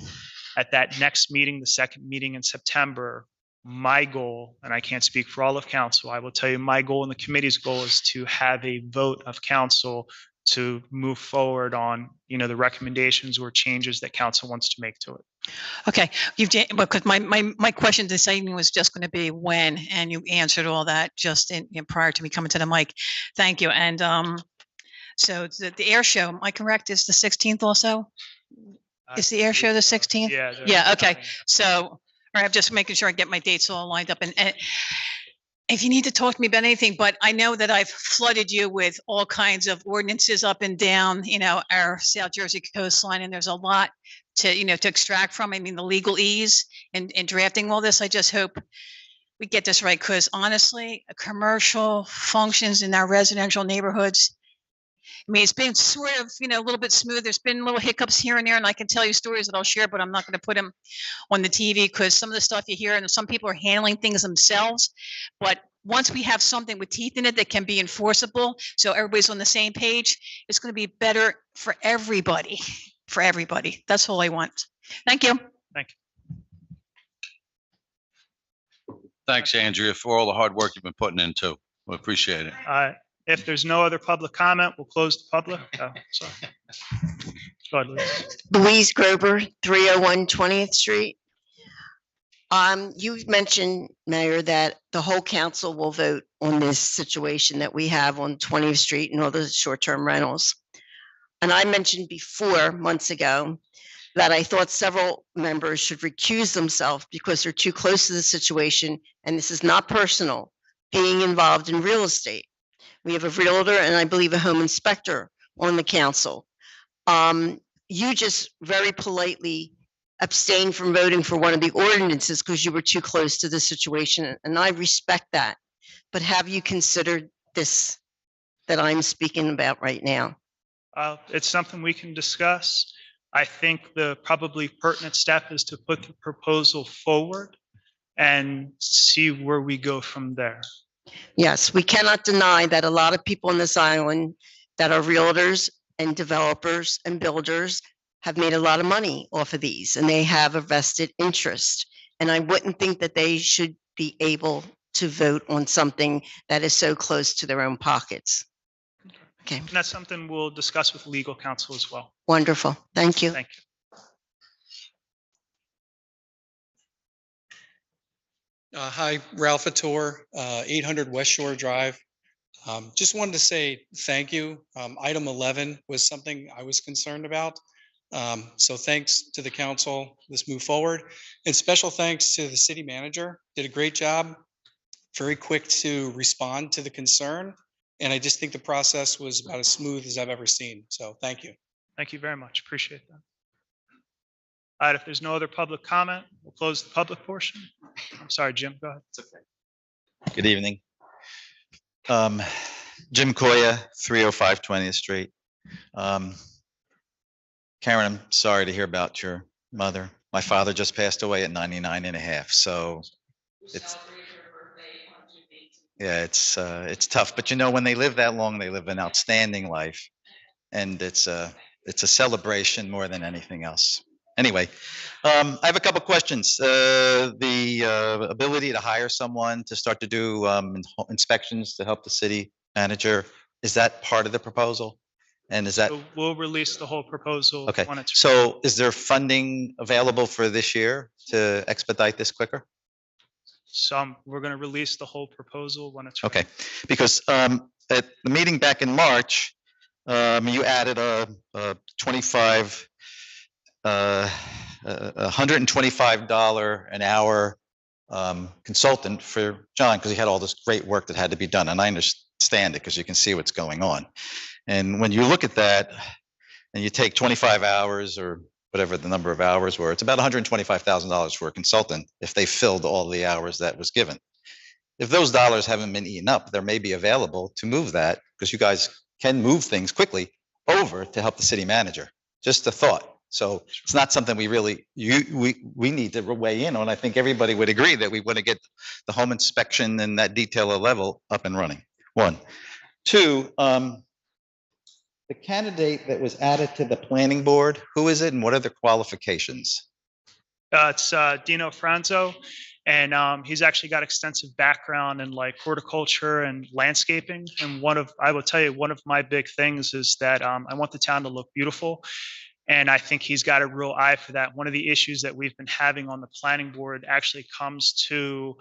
At that next meeting, the second meeting in September, my goal, and I can't speak for all of council, I will tell you my goal and the committee's goal is to have a vote of council to move forward on, the recommendations or changes that council wants to make to it. Okay, because my question this evening was just going to be when, and you answered all that just prior to me coming to the mic. Thank you. And so the air show, am I correct, is the 16th also? Is the air show the 16th? Yeah. Yeah, okay. So, all right, I'm just making sure I get my dates all lined up. And if you need to talk to me about anything, but I know that I've flooded you with all kinds of ordinances up and down, our South Jersey coastline, and there's a lot to extract from. I mean, the legalese in drafting all this. I just hope we get this right, because honestly, commercial functions in our residential neighborhoods, I mean, it's been sort of, a little bit smooth. There's been little hiccups here and there, and I can tell you stories that I'll share, but I'm not going to put them on the TV because some of the stuff you hear, and some people are handling things themselves. But once we have something with teeth in it that can be enforceable, so everybody's on the same page, it's going to be better for everybody. For everybody. That's all I want. Thank you. Thank you. Thanks, Andrea, for all the hard work you've been putting in too. We appreciate it. If there's no other public comment, we'll close the public. Oh, sorry. Go ahead, Louise. Louise Grover, 301 20th Street. You mentioned, Mayor, that the whole council will vote on this situation that we have on 20th Street and all the short-term rentals. And I mentioned before, months ago, that I thought several members should recuse themselves because they're too close to the situation, and this is not personal, being involved in real estate. We have a realtor and I believe a home inspector on the council. You just very politely abstained from voting for one of the ordinances because you were too close to the situation, and I respect that. But have you considered this that I'm speaking about right now? It's something we can discuss. I think the probably pertinent step is to put the proposal forward and see where we go from there. Yes, we cannot deny that a lot of people on this island that are realtors and developers and builders have made a lot of money off of these and they have a vested interest. And I wouldn't think that they should be able to vote on something that is so close to their own pockets. Okay, And that's something we'll discuss with legal counsel as well. wonderful. Thank you. Thank you. Hi, Ralph Ator, 800 West Shore Drive. Just wanted to say thank you. Item 11 was something I was concerned about. So thanks to the council. Let's move forward. And special thanks to the city manager. Did a great job. Very quick to respond to the concern. And I just think the process was about as smooth as I've ever seen. So thank you. Thank you very much. Appreciate that. All right, if there's no other public comment, we'll close the public portion. I'm sorry, Jim, go ahead. Good evening. Jim Koya, 305 20th Street. Karen, I'm sorry to hear about your mother. My father just passed away at 99 and a half, so it's, yeah, it's tough. But you know, when they live that long, they live an outstanding life. And it's a celebration more than anything else. Anyway, I have a couple questions. The ability to hire someone to start to do inspections to help the city manager, is that part of the proposal? And is that, We'll release the whole proposal. okay, when it's so is there funding available for this year to expedite this quicker? we're going to release the whole proposal when it's. Okay, because at the meeting back in March, you added a $125 an hour consultant for John, because he had all this great work that had to be done. And I understand it because you can see what's going on. And when you look at that and you take 25 hours or whatever the number of hours were, it's about $125,000 for a consultant if they filled all the hours that was given. If those dollars haven't been eaten up, there may be available to move that, because you guys can move things quickly over to help the city manager. Just a thought. So it's not something we really, we need to weigh in on. I think everybody would agree that we want to get the home inspection and that detail level up and running. One. Two, the candidate that was added to the planning board, who is it and what are the qualifications? It's Dino Franzo, and he's actually got extensive background in like horticulture and landscaping. And I will tell you, one of my big things is that I want the town to look beautiful. And I think he's got a real eye for that. One of the issues that we've been having on the planning board actually comes to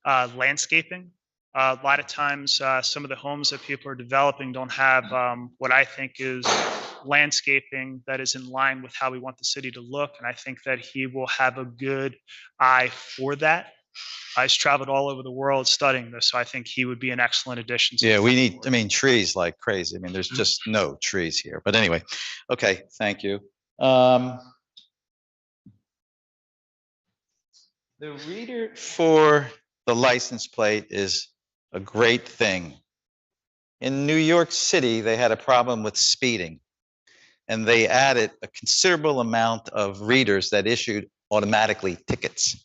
landscaping. A lot of times, some of the homes that people are developing don't have what I think is landscaping that is in line with how we want the city to look. And I think that he will have a good eye for that. I've traveled all over the world studying this, so I think he would be an excellent addition. Yeah, we need, I mean, trees like crazy. I mean, there's just no trees here. But anyway, okay, thank you. The reader for the license plate is a great thing. In New York City, they had a problem with speeding, and they added a considerable amount of readers that issued automatically tickets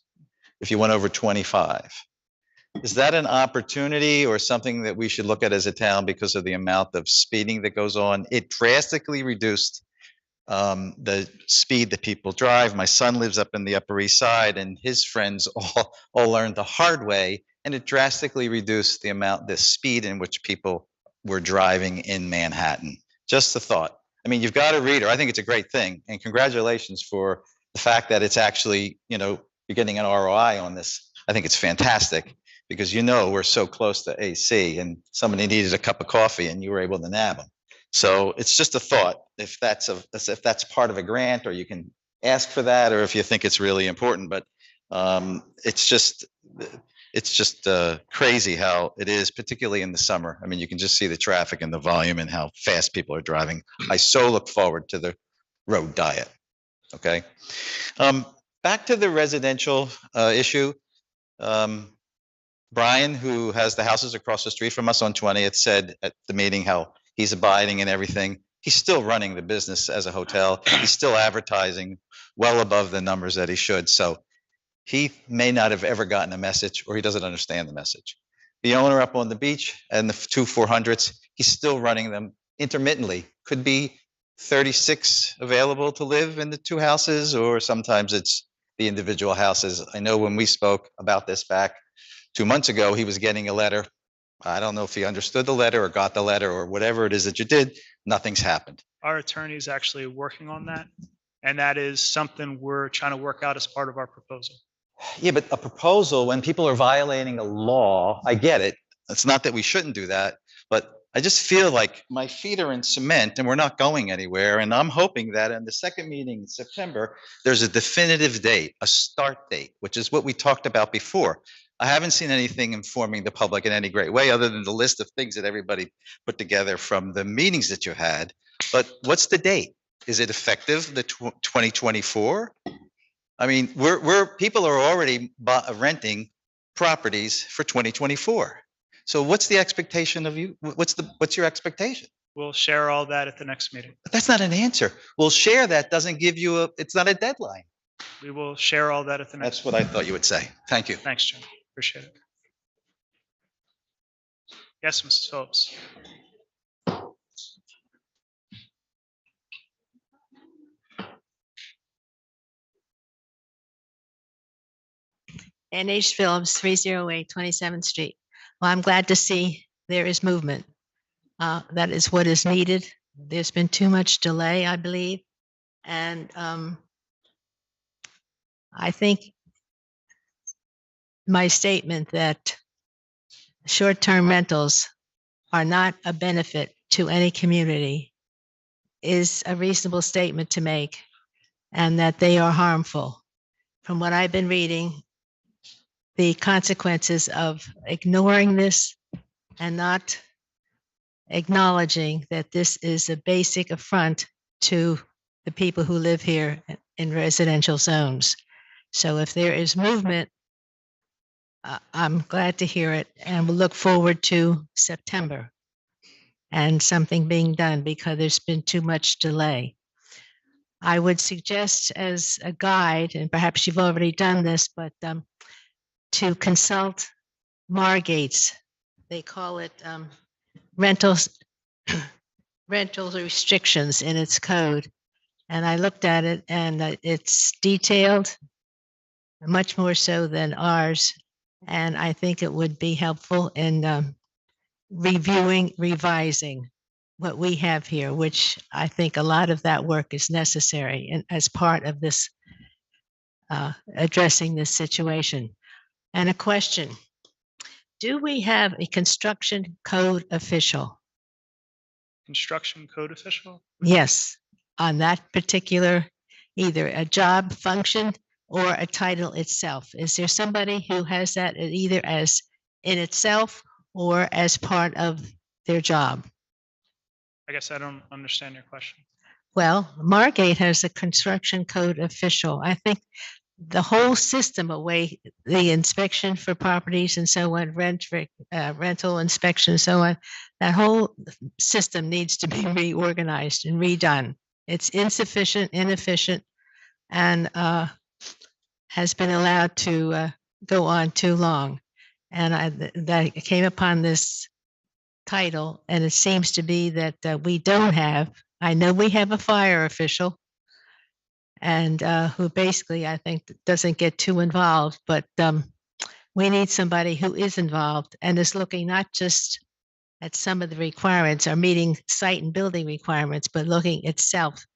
if you went over 25. Is that an opportunity or something that we should look at as a town because of the amount of speeding that goes on? It drastically reduced the speed that people drive. My son lives up in the Upper East Side, and his friends all learned the hard way, and it drastically reduced the speed in which people were driving in Manhattan. Just a thought. I mean, you've got a reader. I think it's a great thing, and congratulations for the fact that it's actually, you're getting an ROI on this. I think it's fantastic, because we're so close to AC, and somebody needed a cup of coffee and you were able to nab them. So it's just a thought, if that's part of a grant, or you can ask for that, or if you think it's really important. But it's just crazy how it is, particularly in the summer. I mean, you can just see the traffic and the volume and how fast people are driving. I so look forward to the road diet. Okay. Back to the residential issue. Brian, who has the houses across the street from us on 20th, said at the meeting how he's abiding and everything. he's still running the business as a hotel. He's still advertising well above the numbers that he should. So he may not have ever gotten a message, or he doesn't understand the message. The owner up on the beach and the two 400s, he's still running them intermittently. Could be 36 available to live in the two houses, or sometimes it's the individual houses. I know when we spoke about this back 2 months ago, he was getting a letter. I don't know if he understood the letter or got the letter or whatever it is that you did. Nothing's happened. Our attorney is actually working on that, and that is something we're trying to work out as part of our proposal. Yeah, but a proposal, when people are violating a law, I get it. It's not that we shouldn't do that, but I just feel like my feet are in cement and we're not going anywhere. And I'm hoping that in the second meeting in September, there's a definitive date, a start date, which is what we talked about before. I haven't seen anything informing the public in any great way, other than the list of things that everybody put together from the meetings that you had. But what's the date? Is it effective, the 2024? I mean, people are already renting properties for 2024. So what's the expectation of you? What's your expectation? We'll share all that at the next meeting. But that's not an answer. We'll share that doesn't give you it's not a deadline. We will share all that at the next. That's what I thought you would say. Thank you. Thanks, Jim. Appreciate it. Yes, Mrs. Phillips. NH Phillips, 308 27th Street. Well, I'm glad to see there is movement. That is what is needed. There's been too much delay, I believe. And I think my statement that short-term rentals are not a benefit to any community is a reasonable statement to make, and that they are harmful. From what I've been reading, the consequences of ignoring this and not acknowledging that this is a basic affront to the people who live here in residential zones. So if there is movement, I'm glad to hear it, and we'll look forward to September and something being done, because there's been too much delay. I would suggest as a guide, and perhaps you've already done this, but to consult Margate's, they call it rentals restrictions in its code. And I looked at it, and it's detailed, much more so than ours. And I think it would be helpful in revising what we have here, which I think a lot of that work is necessary and as part of this addressing this situation. And a question: do we have a construction code official? Construction code official? Yes, on that particular, either a job function or a title itself. Is there somebody who has that either as in itself or as part of their job? I guess I don't understand your question. Well, Margate has a construction code official. I think the whole system away, the inspection for properties and so on, rental inspection and so on, that whole system needs to be reorganized and redone. It's insufficient, inefficient, and has been allowed to go on too long. And I came upon this title, and it seems to be that we don't have, I know we have a fire official, and who basically, I think, doesn't get too involved, but we need somebody who is involved and is looking not just at some of the requirements or meeting site and building requirements, but looking itself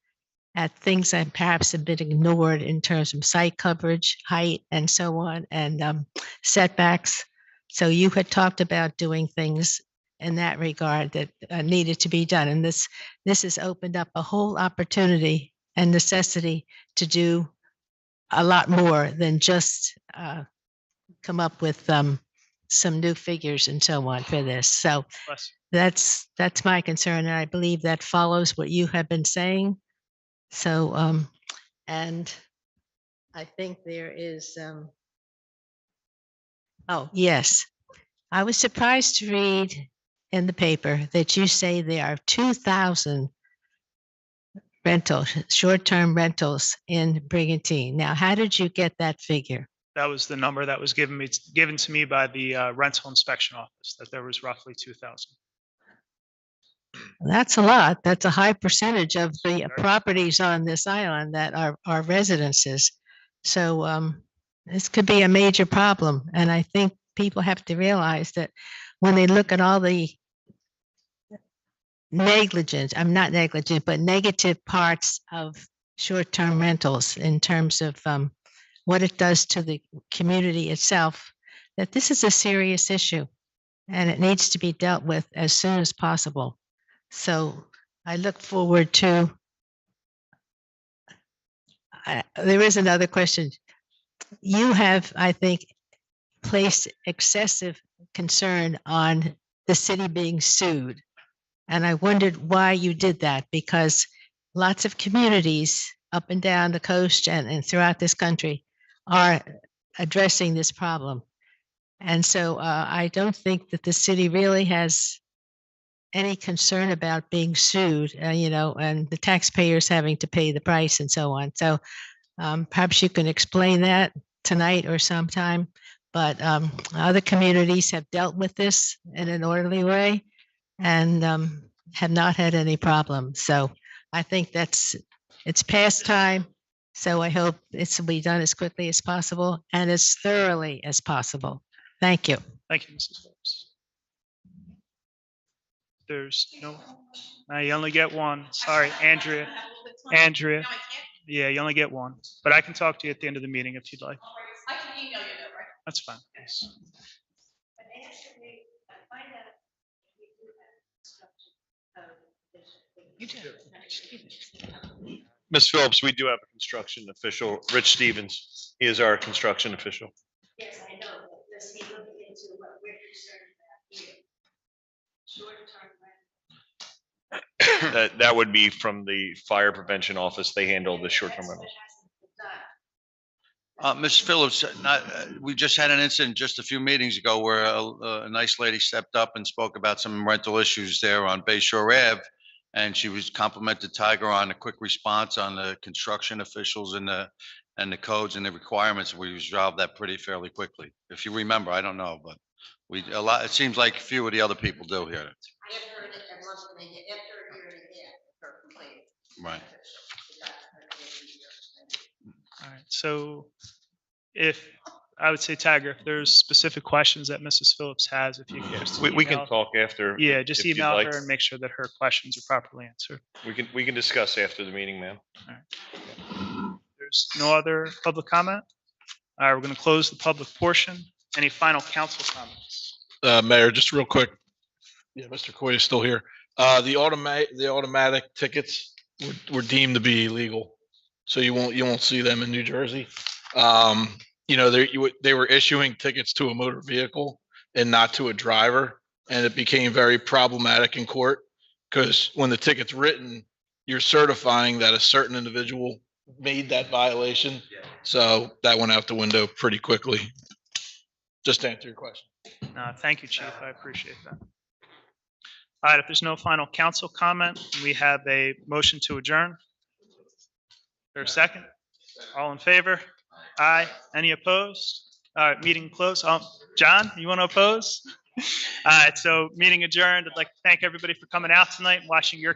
at things that perhaps have been ignored in terms of site coverage, height, and so on, and setbacks. So you had talked about doing things in that regard that needed to be done. And this has opened up a whole opportunity and necessity to do a lot more than just come up with some new figures and so on for this. So that's my concern, and I believe that follows what you have been saying. So, and I think there is, oh, yes. I was surprised to read in the paper that you say there are 2,000 short-term rentals in Brigantine. Now, how did you get that figure? That was the number that was given to me by the rental inspection office, that there was roughly 2,000. That's a lot. That's a high percentage of the properties on this island that are residences. So this could be a major problem. And I think people have to realize that when they look at all the I'm not negligent, but negative parts of short-term rentals in terms of what it does to the community itself, that this is a serious issue and it needs to be dealt with as soon as possible. So I look forward to, there is another question. You have, I think, placed excessive concern on the city being sued. And I wondered why you did that, because lots of communities up and down the coast and throughout this country are addressing this problem. And so I don't think that the city really has any concern about being sued, and the taxpayers having to pay the price and so on. So perhaps you can explain that tonight or sometime. But other communities have dealt with this in an orderly way and have not had any problems. So I think it's past time. So I hope it's will be done as quickly as possible and as thoroughly as possible. Thank you. Thank you, Mrs. Phillips. There's no, you only get one. Sorry, Andrea. Andrea. Yeah, you only get one. But I can talk to you at the end of the meeting if you'd like. I can email you though, right? That's fine. Yes. Ms. Phillips, we do have a construction official, Rich Stevens. He is our construction official. Yes, I know, but does he look into what we're concerned about here? Short-term That would be from the fire prevention office. They handle the short-term rentals. Ms. Phillips, we just had an incident just a few meetings ago where a nice lady stepped up and spoke about some rental issues there on Bay Shore Ave. And she was complimented Tiger on a quick response on the construction officials and the codes and the requirements. We resolved that fairly quickly. If you remember, I don't know, but it seems like a few of the other people do here. I have heard it once when they get after a year and a half for complaint. Right. All right. So if I would say, Tiger, if there's specific questions that Mrs. Phillips has, if you could just We can email- talk after. Yeah, just if you'd email like. her and make sure that her questions are properly answered. We can discuss after the meeting, ma'am. There's no other public comment. All right, we're going to close the public portion. Any final council comments? Mayor, just real quick. Yeah, Mr. Coy is still here. The automatic tickets were deemed to be illegal. So you won't see them in New Jersey. They were issuing tickets to a motor vehicle and not to a driver. And it became very problematic in court because when the ticket's written, you're certifying that a certain individual made that violation. So that went out the window pretty quickly. Just to answer your question. Thank you, Chief. I appreciate that. All right, if there's no final council comment, we have a motion to adjourn. There's a second? All in favor? Aye. Any opposed? All right, meeting closed. John, you want to oppose? All right, so meeting adjourned. I'd like to thank everybody for coming out tonight and watching your